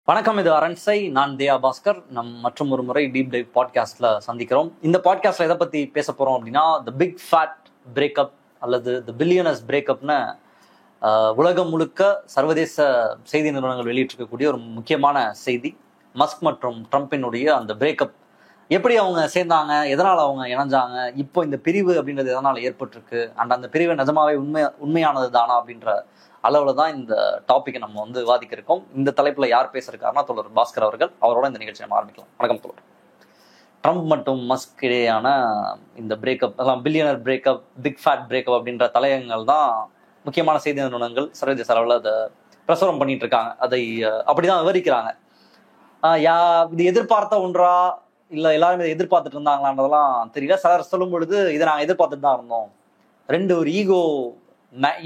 வணக்கம், இது அரண்சை. நான் தியா பாஸ்கர். மற்றும் ஒரு முறை டீப் டைவ் பாட்காஸ்ட்ல சந்திக்கிறோம். இந்த பாட்காஸ்ட்ல எதை பத்தி பேச போறோம் அப்படின்னா, த பிக் ஃபேட் பிரேக்கப் அல்லது த பில்லியனர்ஸ் பிரேக்கப்னு உலகம் முழுக்க சர்வதேச செய்தி நிறுவனங்கள் வெளியிட்டிருக்கக்கூடிய ஒரு முக்கியமான செய்தி. மஸ்க் மற்றும் ட்ரம்பினுடைய அந்த பிரேக்கப், எப்படி அவங்க சேர்ந்தாங்க, எதனால் அவங்க இணைஞ்சாங்க, இப்போ இந்த பிரிவு அப்படின்றது எதனால் ஏற்பட்டிருக்கு, அண்ட் அந்த பிரிவு நிஜமாவே உண்மையானது தானா அப்படின்ற அளவில் தான் இந்த டாப்பிக்கை நம்ம விவாதிக்க இருக்கோம். இந்த தலைப்பில் யார் பேசுறாருன்னா தோழர் பாஸ்கர் அவர்கள். அவரோட இந்த நிகழ்ச்சியை நம்ம ஆரம்பிக்கலாம். வணக்கம் தோழர். ட்ரம்ப் மற்றும் மஸ்க் இடையேயான இந்த breakup, billionaire breakup, big fat breakup அப்படின்ற தலையங்கள் தான் முக்கியமான செய்தி நிறுவனங்கள் சர்வதேச அளவில் அதை பிரசுரம் பண்ணிட்டு இருக்காங்க. அதை அப்படிதான் விவரிக்கிறாங்க. இது எதிர்பார்த்த ஒன்றா இல்லை எல்லாரும் இதை எதிர்பார்த்துட்டு இருந்தாங்களான்றதெல்லாம் தெரியல. சிலர் சொல்லும் பொழுது இதை நாங்கள் எதிர்பார்த்துட்டு தான் இருந்தோம். ஒரு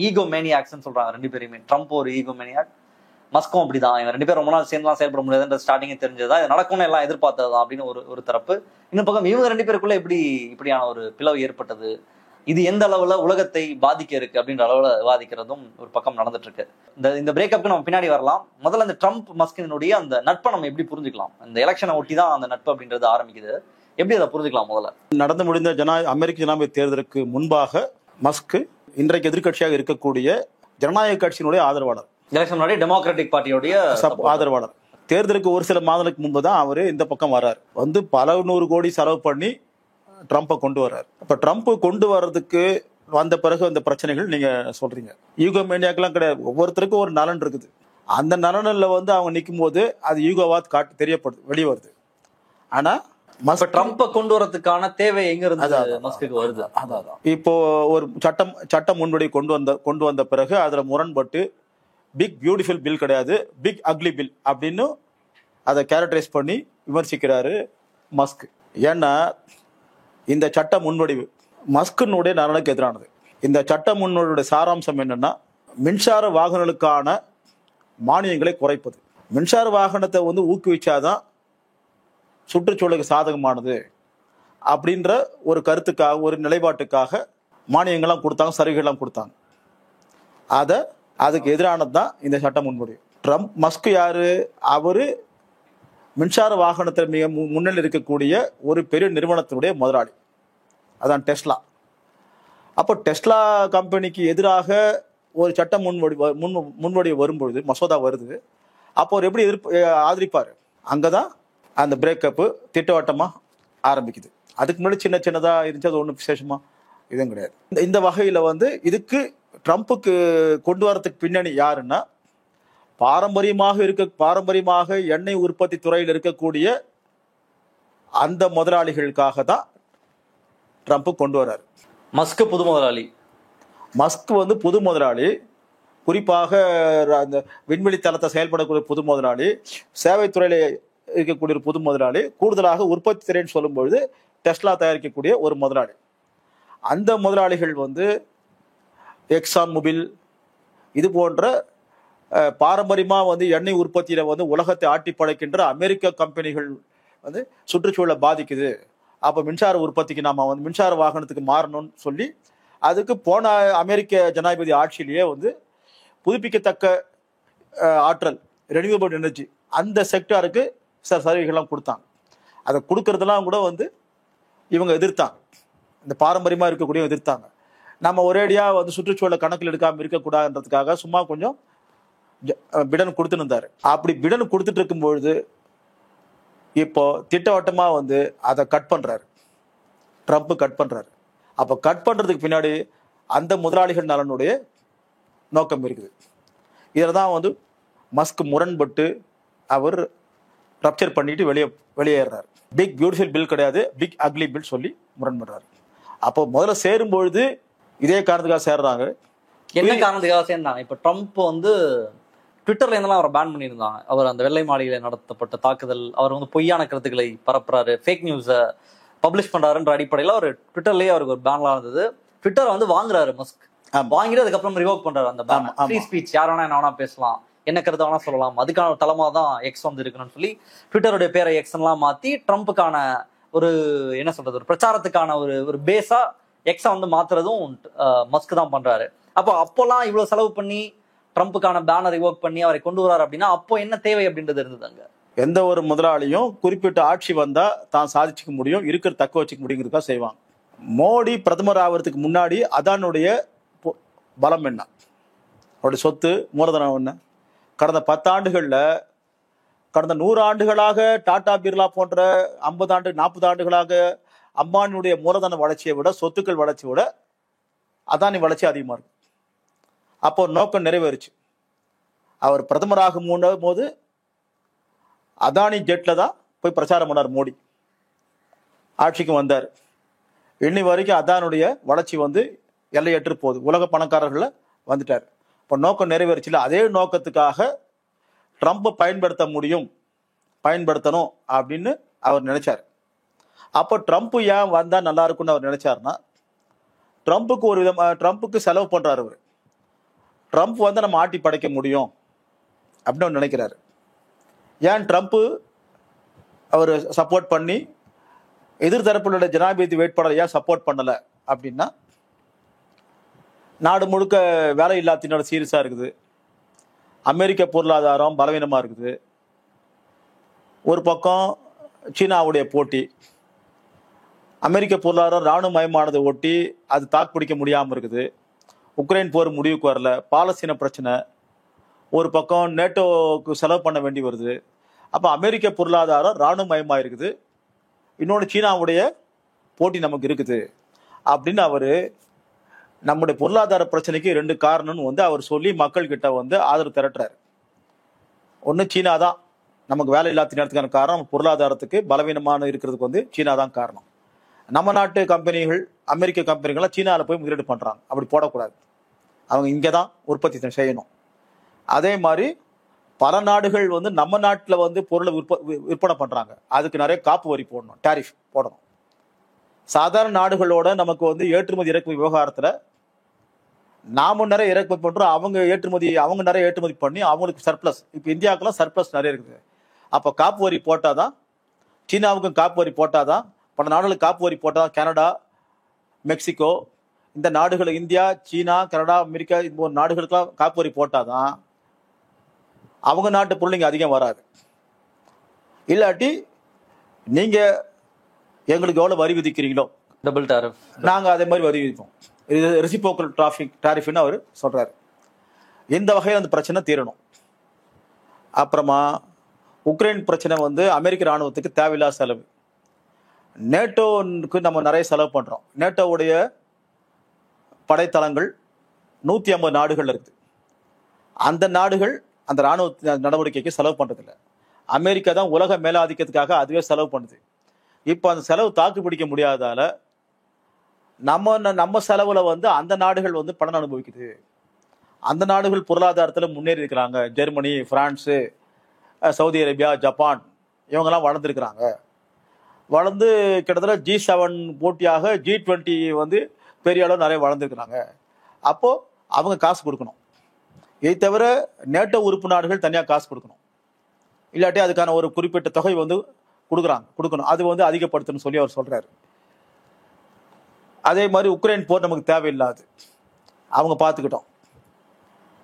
ஈகோ மேனியாக்ஸ்ன்னு சொல்றாங்க ரெண்டு பேருமே. ட்ரம்ப் ஒரு ஈகோ மேனியாக், மஸ்கும் அப்படிதான். இவங்க ரெண்டு பேரும் ரொம்ப நாள் சேர்ந்துலாம் செயல்பட முடியாதுன்ற ஸ்டார்டிங்கே தெரிஞ்சதுதான். இது நடக்கும்னு எல்லாம் எதிர்பார்த்ததுதான் அப்படின்னு ஒரு தரப்பு. இன்னும் பக்கம் இவங்க ரெண்டு பேருக்குள்ள இப்படியான ஒரு பிளவு ஏற்பட்டது, இது எந்த அளவுல உலகத்தை பாதிக்க இருக்கு அப்படின்ற அளவுல விவாதிக்கிறதும் ஒரு பக்கம் நடந்துட்டு இருக்கு. இந்த பிரேக்கப்க்கு நம்ம பின்னாடி வரலாம். முதல்ல இந்த ட்ரம்ப் மஸ்கினுடைய அந்த நட்பை நம்ம எப்படி புரிஞ்சுக்கலாம்? இந்த எலெக்ஷனை ஒட்டி தான் அந்த நட்பு அப்படின்றது ஆரம்பிக்குது. எப்படி அதை புரிஞ்சுக்கலாம்? முதல்ல நடந்து முடிந்த அமெரிக்க ஜனாதிபதி தேர்தலுக்கு முன்பாக மஸ்க் இன்றைக்கு எதிர்கட்சியாக இருக்கக்கூடிய ஜனநாயக கட்சியினுடைய ஆதரவாளர், எலெக்ஷன் முன்னாடி டெமோக்ராட்டிக் பார்ட்டியோடைய ஆதரவாளர். தேர்தலுக்கு ஒரு சில மாதங்களுக்கு முன்பு தான் அவரு இந்த பக்கம் வர்றாரு. பல 100 கோடி செலவு பண்ணி ட்ரம்ப்பை கொண்டு வர்றாரு. அப்ப ட்ரம்ப் கொண்டு வர்றதுக்கு வந்த பிறகு அந்த பிரச்சனைகள் நீங்க சொல்றீங்க. ஈகோ மேனியாக்கெல்லாம் கிடையாது. ஒவ்வொருத்தருக்கும் ஒரு நலன் இருக்குது. அந்த நலனில் அவங்க நிற்கும் போது அது ஈகோவா தெரியப்படுது, வெளியே வருது. ஆனா ட்ரம்ப்பை கொண்டு வரதுக்கான தேவை எங்க இருந்து மஸ்குக்கு வருது? இப்போ ஒரு சட்டம் முன்வடி கொண்டு வந்த பிறகு அதுல முரண்பட்டு பிக் பியூட்டிஃபுல் பில் கிடையாது, பிக் அக்லி பில் அப்படின்னு அதை கேரக்டரைஸ் பண்ணி விமர்சிக்கிறாரு மஸ்க். ஏன்னா இந்த சட்ட முன்வடிவு மஸ்கினுடைய நலனுக்கு எதிரானது. இந்த சட்ட முன்வடிவுடைய சாராம்சம் என்னன்னா, மின்சார வாகனங்களுக்கான மானியங்களை குறைப்பது. மின்சார வாகனத்தை ஊக்குவிச்சாதான் சுற்றுச்சூழலுக்கு சாதகமானது அப்படின்ற ஒரு கருத்துக்காக, ஒரு நிலைப்பாட்டுக்காக மானியங்கள்லாம் கொடுத்தாங்க, சலுகைகள்லாம் கொடுத்தாங்க. அதுக்கு எதிரானது தான் இந்த சட்ட முன்வடிவு. மஸ்க் யாரு? அவரு மின்சார வாகனத்தில் மிக முன்னில் இருக்கக்கூடிய ஒரு பெரிய நிறுவனத்தினுடைய முதலாளி, அதான் டெஸ்லா. அப்போ டெஸ்லா கம்பெனிக்கு எதிராக ஒரு சட்ட முன்வடிவு வரும்பொழுது, மசோதா வருது, அப்போ அவர் எப்படி ஆதரிப்பார்? அங்கதான் அந்த பிரேக்கப்பு திட்டவட்டமா ஆரம்பிக்குது. அதுக்கு முன்னாடி சின்னதா இருந்துச்சு, அது ஒன்றும் விசேஷமா இதுவும் கிடையாது. இந்த வகையில இதுக்கு ட்ரம்ப்புக்கு கொண்டு வரதுக்கு பின்னணி யாருன்னா, பாரம்பரியமாக எண்ணெய் உற்பத்தி துறையில் இருக்கக்கூடிய அந்த முதலாளிகளுக்காக தான் ட்ரம்ப் கொண்டு வர்றாரு. மஸ்க் புது முதலாளி. மஸ்க் புது முதலாளி, குறிப்பாக அந்த விண்வெளி தளத்தை செயல்படக்கூடிய புது முதலாளி, சேவைத்துறையில இருக்கக்கூடிய ஒரு புது முதலாளி, கூடுதலாக உற்பத்தி திறன் சொல்லும் பொழுது டெஸ்லா தயாரிக்கக்கூடிய ஒரு முதலாளி. அந்த முதலாளிகள் எக்ஸான் மொபில் இது போன்ற பாரம்பரியமா எண்ணெய் உற்பத்தியில உலகத்தை ஆட்டி படைக்கின்ற அமெரிக்க கம்பெனிகள் சுற்றுச்சூழலை பாதிக்குது, அப்ப மின்சார உற்பத்திக்கு நாம மின்சார வாகனத்துக்கு மாறணும்னு சொல்லி அதுக்கு போன அமெரிக்க ஜனாதிபதி ஆட்சியிலேயே புதுப்பிக்கத்தக்க ஆற்றல், ரெனியூவபிள் எனர்ஜி, அந்த செக்டாருக்கு சில சலுகைகள்லாம் கொடுத்தாங்க. அதை கொடுக்கறதெல்லாம் கூட இவங்க எதிர்த்தாங்க. இந்த பாரம்பரியமா இருக்கக்கூடிய எதிர்த்தாங்க. நம்ம ஒரேடியா சுற்றுச்சூழலை கணக்கில் எடுக்காம இருக்கக்கூடாதுன்றதுக்காக சும்மா கொஞ்சம் பிடன் கொடுத்துன்னு இருந்தாரு. அப்படி பிடன் கொடுத்துட்டு இருக்கும்பொழுது இப்போ திட்டவட்டமா அதை கட் பண்றாரு, ட்ரம்ப் கட் பண்றாரு. அப்ப கட் பண்றதுக்கு பின்னாடி அந்த முதலாளிகள் நலனுடைய நோக்கம் இருக்குது. இதுல தான் மஸ்க் முரண்பட்டு அவர் ரப்சர் பண்ணிட்டு வெளியேறாரு. பிக் பியூட்டிஃபுல் பில் கிடையாது, பிக் அக்லி பில் சொல்லி முரண்படுறாரு. அப்போ முதல்ல சேரும்பொழுது இதே காரணத்துக்காக சேர்றாங்க. என்ன காரணத்துக்காக சேர்ந்தாங்க? இப்ப ட்ரம்ப் ட்விட்டர்ல இருந்தெல்லாம் அவரை பேன் பண்ணியிருந்தாங்க. அவர் அந்த வெள்ளை மாளிகையில நடத்தப்பட்ட தாக்குதல், அவர் பொய்யான கருத்துக்களை பரப்புறாரு, ஃபேக் நியூஸை பப்ளிஷ் பண்றாருன்ற அடிப்படையில் அவர் ட்விட்டர்லயே அவருக்கு ஒரு பேன்லாம் இருந்தது. ட்விட்டர் வாங்குறாரு மஸ்க், வாங்கிட்டு அதுக்கப்புறம் ரிவோக் பண்றாரு அந்த பேன். ஃப்ரீ ஸ்பீச், யார் வேணா என்ன வேணா பேசலாம், என்ன கருத்தை வேணா சொல்லலாம், அதுக்கான ஒரு தளமா தான் எக்ஸ் இருக்கணும்னு சொல்லி ட்விட்டருடைய பேரை எக்ஸ்லாம் மாத்தி ட்ரம்ப்புக்கான ஒரு என்ன சொல்றது, ஒரு பிரச்சாரத்துக்கான ஒரு பேஸா எக்ஸை மாத்துறதும் மஸ்க் தான் பண்றாரு. அப்போலாம் இவ்வளவு செலவு பண்ணி ட்ரம்ப்புக்கான பேனர் ரிவோக் பண்ணி அவரை கொண்டு வரார் அப்படின்னா அப்போ என்ன தேவை அப்படின்றது இருந்ததுங்க. எந்த ஒரு முதலாளியும் குறிப்பிட்ட ஆட்சி வந்தா தான் சாதிச்சுக்க முடியும், இருக்கிற தக்க வச்சுக்க முடியுங்கிறதுக்காக செய்வாங்க. மோடி பிரதமர் ஆகிறதுக்கு முன்னாடி அதானுடைய பலம் என்ன, அவருடைய சொத்து மூலதனம் என்ன? கடந்த 10 ஆண்டுகள்ல, கடந்த 100 ஆண்டுகளாக டாடா பிர்லா போன்ற 50 ஆண்டு 40 ஆண்டுகளாக அம்பானியுடைய மூலதன வளர்ச்சியை விட, சொத்துக்கள் வளர்ச்சியை விட அதானி வளர்ச்சி அதிகமா இருக்கு. அப்போ நோக்கம் நிறைவேறுச்சு. அவர் பிரதமராக போது அதானி ஜெட்ல தான் போய் பிரச்சாரம் பண்ணார் மோடி. ஆட்சிக்கு வந்தார். இன்னி வரைக்கும் அதானுடைய வளர்ச்சி எல்லையற்று போகுது. உலக பணக்காரர்கள வந்துட்டார். இப்போ நோக்கம் நிறைவேறுச்சுல. அதே நோக்கத்துக்காக ட்ரம்ப்பை பயன்படுத்தணும் அப்படின்னு அவர் நினைச்சார். அப்போ ட்ரம்ப் ஏன் வந்தா நல்லா இருக்கும்னு அவர் நினைச்சாருன்னா, ட்ரம்ப்புக்கு செலவு பண்றாரு அவர். ட்ரம்ப் நம்ம ஆட்டி படைக்க முடியும் அப்படின்னு அவர் நினைக்கிறாரு. ஏன் ட்ரம்ப் அவர் சப்போர்ட் பண்ணி எதிர்த்தரப்புள்ள ஜனாதிபதி வேட்பாளர் ஏன் சப்போர்ட் பண்ணல அப்படின்னா, நாடு முழுக்க வேலை இல்லாத சீரியஸா இருக்குது. அமெரிக்க பொருளாதாரம் பலவீனமா இருக்குது. ஒரு பக்கம் சீனாவுடைய போட்டி, அமெரிக்க பொருளாதாரம் இராணுவமயமானதை ஒட்டி அது தாக்குப்பிடிக்க முடியாமல் இருக்குது. உக்ரைன் போர் முடிவுக்கு வரல. பாலஸ்தீன பிரச்சனை, ஒரு பக்கம் நேட்டோக்கு செலவு பண்ண வேண்டி வருது. அப்போ அமெரிக்க பொருளாதாரம் இராணுவமயமாக இருக்குது. இன்னொன்று சீனாவுடைய போட்டி நமக்கு இருக்குது அப்படின்னு அவர் நம்முடைய பொருளாதார பிரச்சனைக்கு 2 காரணம்னு அவர் சொல்லி மக்கள் கிட்ட ஆதரவு திரட்டுறாரு. ஒன்று சீனா தான் நமக்கு வேலை இல்லாத நேரத்துக்கான காரணம். பொருளாதாரத்துக்கு பலவீனமான இருக்கிறதுக்கு சீனா தான் காரணம். நம்ம நாட்டு கம்பெனிகள், அமெரிக்க கம்பெனிகள்லாம் சீனாவில் போய் முதலீடு பண்ணுறாங்க. அப்படி போடக்கூடாது. அவங்க இங்கே தான் உற்பத்தி செய்யணும். அதே மாதிரி பல நாடுகள் நம்ம நாட்டில் பொருளை விற்பனை பண்ணுறாங்க. அதுக்கு நிறைய காப்பு வரி போடணும், டாரிஃப் போடணும். சாதாரண நாடுகளோட நமக்கு ஏற்றுமதி இறக்குமதி விவகாரத்தில் நாம நிறைய இறக்குமதி பண்ணுறோம், அவங்க நிறைய ஏற்றுமதி பண்ணி அவங்களுக்கு சர்ப்ளஸ். இப்போ இந்தியாவுக்குலாம் சர்ப்ளஸ் நிறைய இருக்குது. அப்போ காப்பு வரி போட்டாதான், சீனாவுக்கும் காப்பு வரி போட்டாதான், பல நாடுகளுக்கு காப்பு வரி போட்டாதான், கனடா, மெக்சிகோ, இந்த நாடுகள், இந்தியா, சீனா, கனடா, அமெரிக்கா, இந்த நாடுகளுக்கெல்லாம் காப்பு வரி போட்டாதான் அவங்க நாட்டு பொருள் இங்கே அதிகம் வராது. இல்லாட்டி நீங்க எங்களுக்கு எவ்வளவு வரி விதிக்கிறீங்களோ, டபுள் டாரிஃப், நாங்க அதே மாதிரி வரி விதிப்போம். இது ரெசிப்ரோக்கல் டாரிஃப்னு அவர் சொல்றாரு. இந்த வகையில் அந்த பிரச்சனை தீரணும். அப்புறமா உக்ரைன் பிரச்சனை அமெரிக்க இராணுவத்துக்கு தேவையில்லாத செலவு. நேட்டோக்கு நம்ம நிறைய செலவு பண்றோம். நேட்டோவுடைய படைத்தளங்கள் 150 நாடுகள் இருக்குது. அந்த நாடுகள் அந்த இராணுவ நடவடிக்கைக்கு செலவு பண்றதில்லை. அமெரிக்கா தான் உலக மேலாதிக்கத்துக்காக அதுவே செலவு பண்ணுது. இப்போ அந்த செலவு தாக்கு பிடிக்க முடியாதால நம்ம செலவுல அந்த நாடுகள் பலன் அனுபவிக்குது. அந்த நாடுகள் பொருளாதாரத்தில் முன்னேறி இருக்கிறாங்க. Germany, France, Saudi Arabia, Japan, இவங்கெல்லாம் வளர்ந்துருக்கிறாங்க. வளர்ந்து கிட்டத்தட்ட G7 போட்டியாக G20 பெரிய அளவு நிறைய வளர்ந்துருக்கிறாங்க. அப்போ அவங்க காசு கொடுக்கணும். இதை தவிர நேட்டோ உறுப்பு நாடுகள் தனியாக காசு கொடுக்கணும். இல்லாட்டி அதுக்கான ஒரு குறிப்பிட்ட தொகை கொடுக்கணும். அது அதிகப்படுத்தணும்னு சொல்லி அவர் சொல்றாரு. அதே மாதிரி உக்ரைன் போர் நமக்கு தேவையில்லாது, அவங்க பார்த்துக்கிட்டோம்.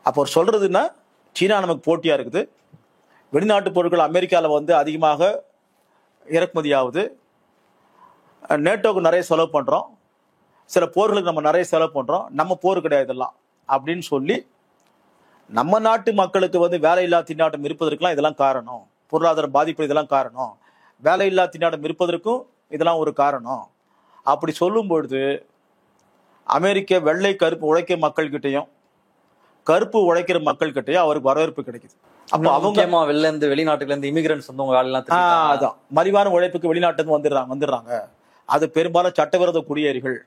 அப்போ அவர் சொல்றதுன்னா, சீனா நமக்கு போட்டியா இருக்குது. வெளிநாட்டு பொருட்கள் அமெரிக்காவில் அதிகமாக இறக்குமதி ஆகுது. நேட்டோக்கு நிறைய செலவு பண்றோம். சில போர்களுக்கு நம்ம நிறைய செலவு பண்றோம். நம்ம போர் கிடையாது இதெல்லாம் அப்படின்னு சொல்லி நம்ம நாட்டு மக்களுக்கு வேலையில்லா திண்டாட்டம் இருப்பதற்கெல்லாம் இதெல்லாம் காரணம். பொருளாதார பாதிப்பு இதெல்லாம் காரணம். வேலையில்லா திண்டாட்டம் இருப்பதற்கும் இதெல்லாம் ஒரு காரணம். அப்படி சொல்லும் பொழுது அமெரிக்க வெள்ளை கருப்பு உழைக்கும் மக்கள் கிட்டையும் கருப்பு உழைக்கிற மக்கள் கிட்டையும் அவருக்கு வரவேற்பு கிடைக்குது. அப்போ அவங்க வெளிநாட்டுல இருந்து இமிகிரன்ட்ஸ் அதான் மலிவான உழைப்புக்கு வெளிநாட்டுக்கு வந்துடுறாங்க. அது பெரும்பாலும் சட்டவிரோத குடியேறிகள்.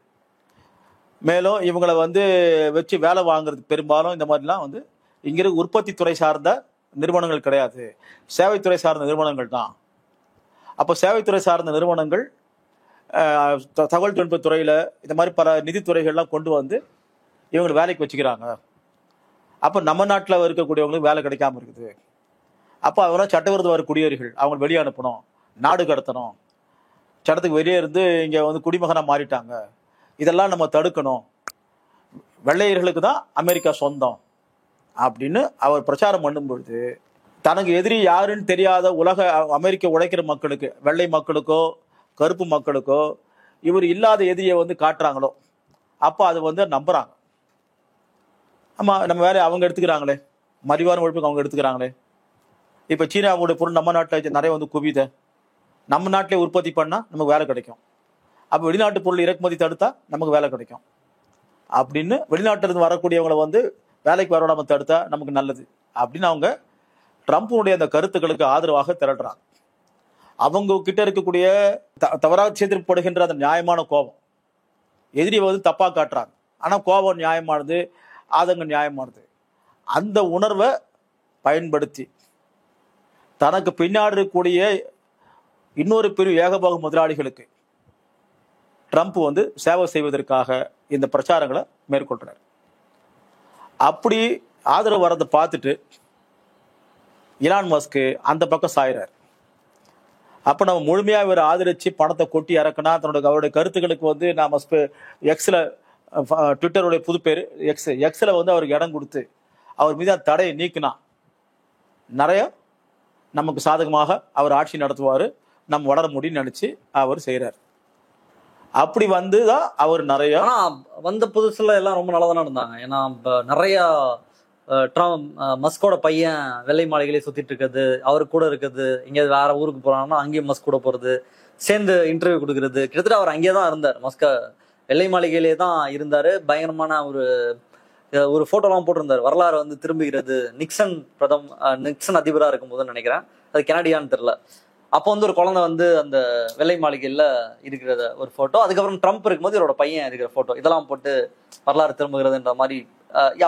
மேலும் இவங்களை வச்சு வேலை வாங்குறது பெரும்பாலும் இந்த மாதிரிலாம் இங்கிருந்து உற்பத்தி துறை சார்ந்த நிறுவனங்கள் கிடையாது, சேவைத்துறை சார்ந்த நிறுவனங்கள் தான். அப்போ சேவைத்துறை சார்ந்த நிறுவனங்கள் தகவல் தொழில்நுட்ப துறையில இந்த மாதிரி பல நிதித்துறைகள்லாம் கொண்டு இவங்களை வேலைக்கு வச்சுக்கிறாங்க. அப்போ நம்ம நாட்டில் இருக்கக்கூடியவங்களுக்கு வேலை கிடைக்காம இருக்குது. அப்போ அவங்களாம் சட்டவிரோத வர குடியேறிகள், அவங்க வெளியே அனுப்பணும், நாடு கடத்தணும், சட்டத்துக்கு வெளியே இருந்து இங்கே குடிமகனா மாறிட்டாங்க. இதெல்லாம் நம்ம தடுக்கணும். வெள்ளையர்களுக்கு தான் அமெரிக்கா சொந்தம் அப்படின்னு அவர் பிரச்சாரம் பண்ணும் பொழுது தனக்கு எதிரி யாருன்னு தெரியாத உலக அமெரிக்க உழைக்கிற மக்களுக்கு, வெள்ளை மக்களுக்கோ கருப்பு மக்களுக்கோ இவர் இல்லாத எதிரியை வந்து காட்டுறாங்களோ அப்போ அது வந்து நம்புறாங்க. ஆமா, நம்ம வேலையை அவங்க எடுத்துக்கிறாங்களே, மலிவான உழைப்புக்கு அவங்க எடுத்துக்கிறாங்களே. இப்போ சீனாவுடைய பொருள் நம்ம நாட்டில் நிறைய வந்து குவித, நம்ம நாட்டிலே உற்பத்தி பண்ணால் நமக்கு வேலை கிடைக்கும். அப்போ வெளிநாட்டு பொருள் இறக்குமதி தடுத்தா நமக்கு வேலை கிடைக்கும் அப்படின்னு வெளிநாட்டிலிருந்து வரக்கூடியவங்களை வந்து வேலைக்கு வரவிடாமல் தடுத்தா நமக்கு நல்லது அப்படின்னு அவங்க ட்ரம்ப்புடைய அந்த கருத்துக்களுக்கு ஆதரவாக திரட்டுறாங்க. அவங்க கிட்ட இருக்கக்கூடிய தவறாக செய்திருக்கப்படுகின்ற அந்த நியாயமான கோபம், எதிரியை வந்து தப்பாக காட்டுறாங்க, ஆனால் கோபம் நியாயமானது, ஆதங்கம் நியாயமானது. அந்த உணர்வை பயன்படுத்தி தனக்கு பின்னாடி இருக்கக்கூடிய இன்னொரு பெரிய ஏகபோக முதலாளிகளுக்கு ட்ரம்ப் வந்து சேவை செய்வதற்காக இந்த பிரச்சாரங்களை மேற்கொள்றார். அப்படி ஆதரவு வரதை பார்த்துட்டு இலான் மஸ்க் அந்த பக்கம் சாயிறார். அப்போ நம்ம முழுமையாக இவர் ஆதரிச்சு பணத்தை கொட்டி இறக்குனா அவருடைய கருத்துக்களுக்கு வந்து நான் எக்ஸில், ட்விட்டருடைய புது பேர் எக்ஸில் வந்து அவருக்கு இடம் கொடுத்து அவர் மீது தடையை நீக்கினா நிறைய நமக்கு சாதகமாக அவர் ஆட்சி நடத்துவார், நம்ம வளர முடியும்னு நினச்சி அவர் செய்கிறார். அப்படி வந்து தான் அவர் நிறைய வந்த புதுசுல எல்லாம் ரொம்ப நல்லா தானே இருந்தாங்க. ஏன்னா நிறைய மஸ்கோட பையன் வெள்ளை மாளிகையிலே சுத்திட்டு இருக்கிறது, அவரு கூட இருக்கிறது, எங்கேயாவது வேற ஊருக்கு போறாங்கன்னா அங்கேயும் மஸ்க் கூட போறது, சேர்ந்து இன்டர்வியூ கொடுக்கறது, கிட்டத்தட்ட அவர் அங்கேயே தான் இருந்தார். வெள்ளை மாளிகையிலே தான் இருந்தாரு. பயங்கரமான ஒரு போட்டோலாம் போட்டிருந்தாரு. வரலாறு வந்து திரும்புகிறது, நிக்சன் அதிபராக இருக்கும்போது நினைக்கிறேன், அது கனடியான்னு தெரியல. அப்போ வந்து ஒரு குழந்தை வந்து அந்த வெள்ளை மாளிகையில் இருக்கிற ஒரு ஃபோட்டோ, அதுக்கப்புறம் ட்ரம்ப் இருக்கும்போது இவரோட பையன் இருக்கிற ஃபோட்டோ, இதெல்லாம் போட்டு வரலாறு திரும்புகிறதுன்ற மாதிரி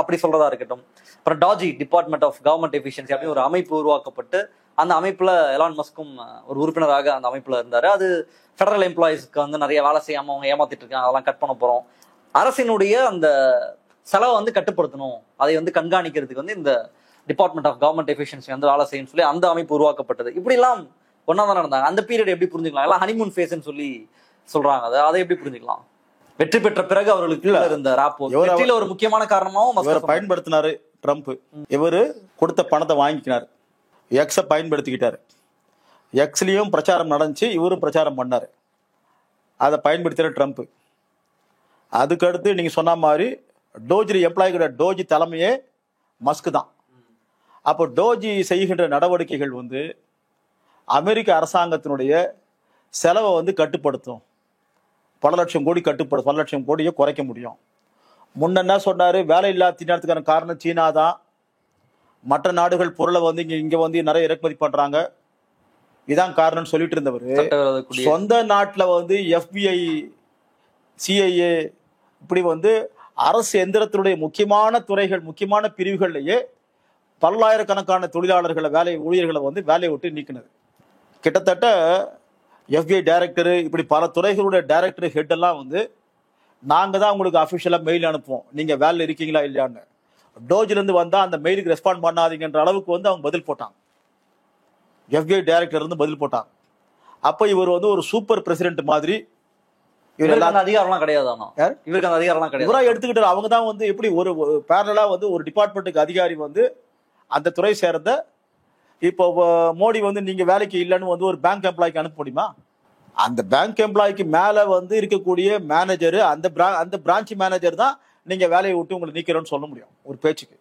அப்படி சொல்றதா இருக்கட்டும். அப்புறம் DOGE, Department of Government Efficiency அப்படின்னு ஒரு அமைப்பு உருவாக்கப்பட்டு அந்த அமைப்புல எலான் மஸ்கும் ஒரு உறுப்பினராக அந்த அமைப்புல இருந்தாரு. அது ஃபெடரல் எம்ப்ளாயிஸ்க்கு வந்து நிறைய வேலை செய்யாம அவங்க ஏமாத்திட்டு இருக்காங்க, அதெல்லாம் கட் பண்ண போறோம், அரசினுடைய அந்த செலவை வந்து கட்டுப்படுத்தணும், அதை வந்து கண்காணிக்கிறதுக்கு வந்து இந்த டிபார்ட்மெண்ட் ஆஃப் கவர்மெண்ட் எஃபிஷியன்சி வந்து வேலை செய்யணும்னு சொல்லி அந்த அமைப்பு உருவாக்கப்பட்டது. இப்படி எல்லாம் ஒன்னா தான் நடந்தாங்க. அந்த பீரியட் எப்படி புரிஞ்சுக்கலாம்? எல்லாம் ஹனிமூன் ஃபேஸ்ன்னு சொல்லி சொல்றாங்க, அதை எப்படி புரிஞ்சுக்கலாம்? வெற்றி பெற்ற பிறகு அவர்களுக்கு இருந்த ராப்போ வெற்றியில ஒரு முக்கியமான காரணமாவும் பயன்படுத்தினாரு ட்ரம்ப். இவரு கொடுத்த பணத்தை வாங்கிக்கினாரு, எக்ஸை பயன்படுத்திக்கிட்டாரு, எக்ஸ்லயும் பிரச்சாரம் நடந்துச்சு, இவரும் பிரச்சாரம் பண்ணாரு, அதை பயன்படுத்தின ட்ரம்ப். அதுக்கடுத்து நீங்க சொன்ன மாதிரி டோஜி எம்ப்ளாய்கிற டோஜி தலைமையே மஸ்க் தான். அப்போ டோஜி செய்கின்ற நடவடிக்கைகள் வந்து அமெரிக்க அரசாங்கத்தினுடைய செலவை வந்து கட்டுப்படுத்தும், பல லட்சம் கோடியை குறைக்க முடியும். முன்ன சொன்னாரு, வேலை இல்லாத திண்டாட்டத்துக்கான காரணம் சீனா தான், மற்ற நாடுகள் பொருளை வந்து இங்க வந்து நிறைய இறக்குமதி பண்றாங்க, இதான் காரணம்னு சொல்லிட்டு இருந்தவர். சொந்த நாட்டில் வந்து FBI, CIA இப்படி வந்து அரசு எந்திரத்தினுடைய முக்கியமான துறைகள், முக்கியமான பிரிவுகள்லயே பல்லாயிரக்கணக்கான தொழிலாளர்களை, ஊழியர்களை வந்து வேலையை விட்டு நீக்கினது. கிட்டத்தட்ட FBI டைரக்டரு, இப்படி பல துறைகளுடைய டைரக்டர் ஹெட் எல்லாம் வந்து நாங்க தான் உங்களுக்கு அஃபிஷியலாக மெயில் அனுப்புவோம், நீங்க வேலையில் இருக்கீங்களா இல்லையான்னு. டோஜிலிருந்து வந்தா அந்த மெயிலுக்கு ரெஸ்பாண்ட் பண்ணாதீங்கன்ற அளவுக்கு வந்து அவங்க பதில் போட்டாங்க, FBI டைரக்டர் இருந்து பதில் போட்டாங்க. அப்போ இவர் வந்து ஒரு சூப்பர் பிரசிடென்ட் மாதிரி. அதிகாரம்லாம் கிடையாது, இவருக்கு அந்த அதிகாரம்லாம் கிடையாது, இவரா எடுத்துக்கிட்டாரு. அவங்க தான் வந்து எப்படி ஒரு பேரலா வந்து ஒரு டிபார்ட்மெண்ட்டுக்கு அதிகாரி வந்து அந்த துறை சேர்ந்த. இப்போ மோடி வந்து நீங்க வேலைக்கு இல்லைன்னு வந்து ஒரு பேங்க் எம்ப்ளாய்க்கு அனுப்ப முடியுமா? அந்த பேங்க் எம்ப்ளாய்க்கு மேல வந்து இருக்கக்கூடிய மேனேஜர், அந்த பிரான்ச் மேனேஜர் தான் நீங்க வேலையை விட்டு உங்களை நீக்கிறோன்னு சொல்ல முடியும் ஒரு பேச்சுக்கு.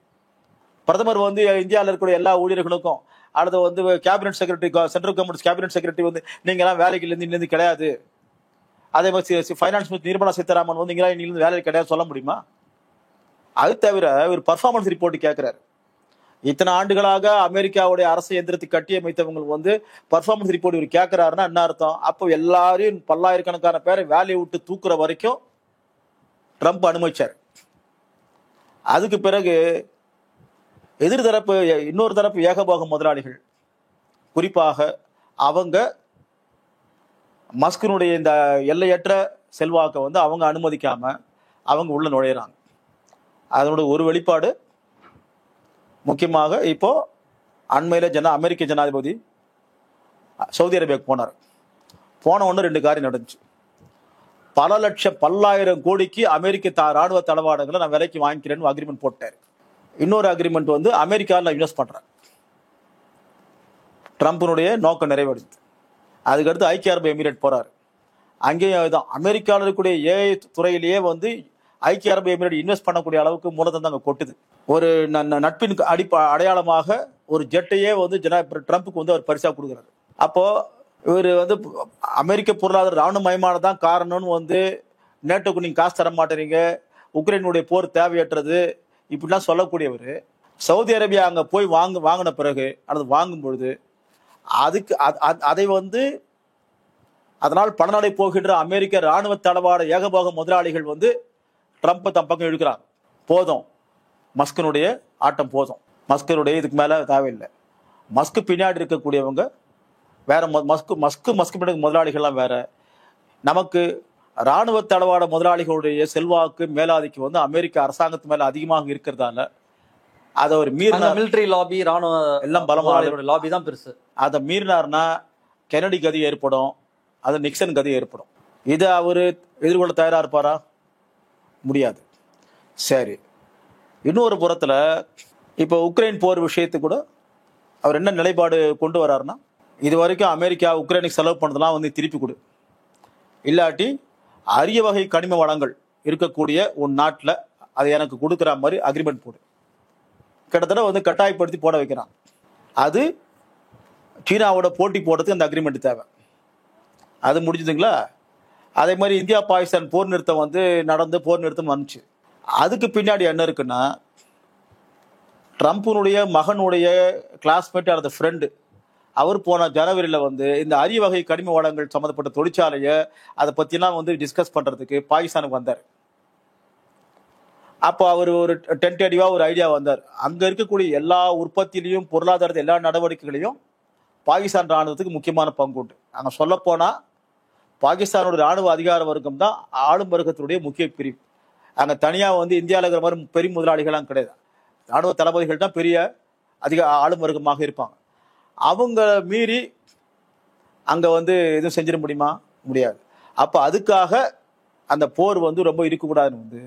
பிரதமர் வந்து இந்தியாவில் இருக்கக்கூடிய எல்லா ஊழியர்களுக்கும், அடுத்து வந்து cabinet secretary, central government cabinet secretary வந்து நீங்க எல்லாம் வேலைக்கு இருந்து கிடையாது, அதே மாதிரி ஃபைனான்ஸ் மினிஸ்டர் நிர்மலா சீதாராமன் வந்து நீங்களா இன்னிலிருந்து வேலைக்கு கிடையாது சொல்ல முடியுமா? அது தவிர ஒரு பர்ஃபார்மன்ஸ் ரிப்போர்ட் கேட்கிறாரு. இத்தனை ஆண்டுகளாக அமெரிக்காவுடைய அரசு எந்திரத்தை கட்டியமைத்தவங்க வந்து பர்ஃபார்மன்ஸ் ரிப்போர்ட் இவர் கேட்கிறாருன்னா என்ன அர்த்தம்? அப்போ எல்லாரையும் பல்லாயிரக்கணக்கான பேரை வேலையை விட்டு தூக்குற வரைக்கும் ட்ரம்ப் அனுமதிச்சார். அதுக்கு பிறகு இன்னொரு தரப்பு ஏகபோக முதலாளிகள், குறிப்பாக அவங்க மஸ்கினுடைய இந்த எல்லையற்ற செல்வாக்கை வந்து அவங்க அனுமதிக்காம அவங்க உள்ள நுழையிறாங்க. அதனோட ஒரு வெளிப்பாடு முக்கியமாக இப்போ அண்மையில் அமெரிக்க ஜனாதிபதி சவுதி அரேபியாவுக்கு போனார். போன ஒன்று 2 காரியம் நடந்துச்சு. பல்லாயிரம் கோடிக்கு அமெரிக்க ராணுவ தளவாடங்களை நான் விலைக்கு வாங்கிக்கிறேன்னு அக்ரிமெண்ட் போட்டார். இன்னொரு அக்ரிமெண்ட் வந்து அமெரிக்காவில் இன்வெஸ்ட் பண்றேன். ட்ரம்ப்னுடைய நோக்கம் நிறைவேறுது. அதுக்கடுத்து ஐக்கிய அரபு எமிரேட் போறாரு. அங்கேயும் இதுதான் அமெரிக்காவில் இருக்கக்கூடிய ஏஐ துறையிலேயே வந்து ஐக்கிய அரபு எமிரேட் இன்வெஸ்ட் பண்ணக்கூடிய அளவுக்கு மூலதனம் அங்கே கொட்டுது. ஒரு நட்பின் அடையாளமாக ஒரு ஜெட்டையே வந்து ட்ரம்ப்புக்கு வந்து அவர் பரிசா கொடுக்குறாரு. அப்போ இவர் வந்து அமெரிக்க பொருளாதார ராணுவமயமானதான் காரணம்னு வந்து நேட்டோக்கு நீங்க காசு தர மாட்டேறீங்க, உக்ரைனுடைய போர் தேவையற்றது இப்படிலாம் சொல்லக்கூடியவர் சவுதி அரேபியா அங்க போய் வாங்கின பிறகு அல்லது வாங்கும் பொழுது அதுக்கு அதை வந்து அதனால் பணநடை போகின்ற அமெரிக்க ராணுவ தளவாட ஏகபோக முதலாளிகள் வந்து ட்ரம்ப்பை தம் பக்கம் இழுக்கிறாங்க. போதும், மஸ்கனுடைய ஆட்டம் போதும், மஸ்கனுடைய இதுக்கு மேல தேவையில்லை. மஸ்கு பின்னாடி இருக்கக்கூடியவங்க வேற, மஸ்கு பின்னாடி முதலாளிகள்லாம் வேற. நமக்கு ராணுவ தளவாட முதலாளிகளுடைய செல்வாக்கு மேலாதிக்கு வந்து அமெரிக்க அரசாங்கத்து மேல அதிகமாக இருக்கிறதால அதை ஒரு மிலிட்டரி லாபி, ராணுவ எல்லாம் பலமான லாபி தான் பெருசு. அதை மீறினார்னா கெனடி கதி ஏற்படும், அது நிக்சன் கதி ஏற்படும். இதை அவரு எதிர்கொள்ள தயாரா இருப்பாரா? முடியாது. சரி, இன்னொரு புறத்துல இப்போ உக்ரைன் போர் விஷயத்து கூட அவர் என்ன நிலைப்பாடு கொண்டு வர்றாருன்னா, இது வரைக்கும் அமெரிக்கா உக்ரைனுக்கு செலவு பண்ணதெல்லாம் வந்து திருப்பி கொடு, இல்லாட்டி அரிய வகை கனிம வளங்கள் இருக்கக்கூடிய உன் நாட்டில் அதை எனக்கு கொடுக்குற மாதிரி அக்ரிமெண்ட் போடு. கிட்டத்தட்ட வந்து கட்டாயப்படுத்தி போட வைக்கிறான். அது சீனாவோட போட்டி போடுறதுக்கு அந்த அக்ரிமெண்ட் தேவை. அது முடிஞ்சதுங்களா? அதே மாதிரி இந்தியா பாகிஸ்தான் போர் நிறுத்தம் வந்து நடந்து போர் நிறுத்தம் வந்துச்சு. அதுக்கு பின்னாடி என்ன இருக்குன்னா, ட்ரம்ப்புனுடைய மகனுடைய கிளாஸ்மேட் அல்லது ஃப்ரெண்டு அவர் போன ஜனவரியில் வந்து இந்த அரிய வகை கனிம வளங்கள் சம்மந்தப்பட்ட தொழிற்சாலையை அதை பற்றிலாம் வந்து டிஸ்கஸ் பண்ணுறதுக்கு பாகிஸ்தானுக்கு வந்தார். அப்போ அவர் ஒரு டென்டேட்டிவாக ஒரு ஐடியா வந்தார். அங்கே இருக்கக்கூடிய எல்லா உற்பத்தியிலையும் பொருளாதாரத்தை எல்லா நடவடிக்கைகளையும் பாகிஸ்தான் இராணுவத்துக்கு முக்கியமான பங்கு உண்டு. அங்கே சொல்லப்போனால் பாகிஸ்தானோட இராணுவ அதிகார வர்க்கம் தான் ஆளும் வர்க்கத்தினுடைய முக்கிய பிரிவு. அங்கே தனியாக வந்து இந்தியாவில் இருக்கிற மாதிரி பெரிய முதலாளிகள்லாம் கிடையாது. இராணுவ தளபதிகள் தான் பெரிய ஆளும் வர்க்கமாக இருப்பாங்க. அவங்க மீறி அங்கே வந்து எதுவும் செஞ்சிட முடியுமா? முடியாது. அப்போ அதுக்காக அந்த போர் வந்து ரொம்ப இருக்கக்கூடாதுன்னு வந்து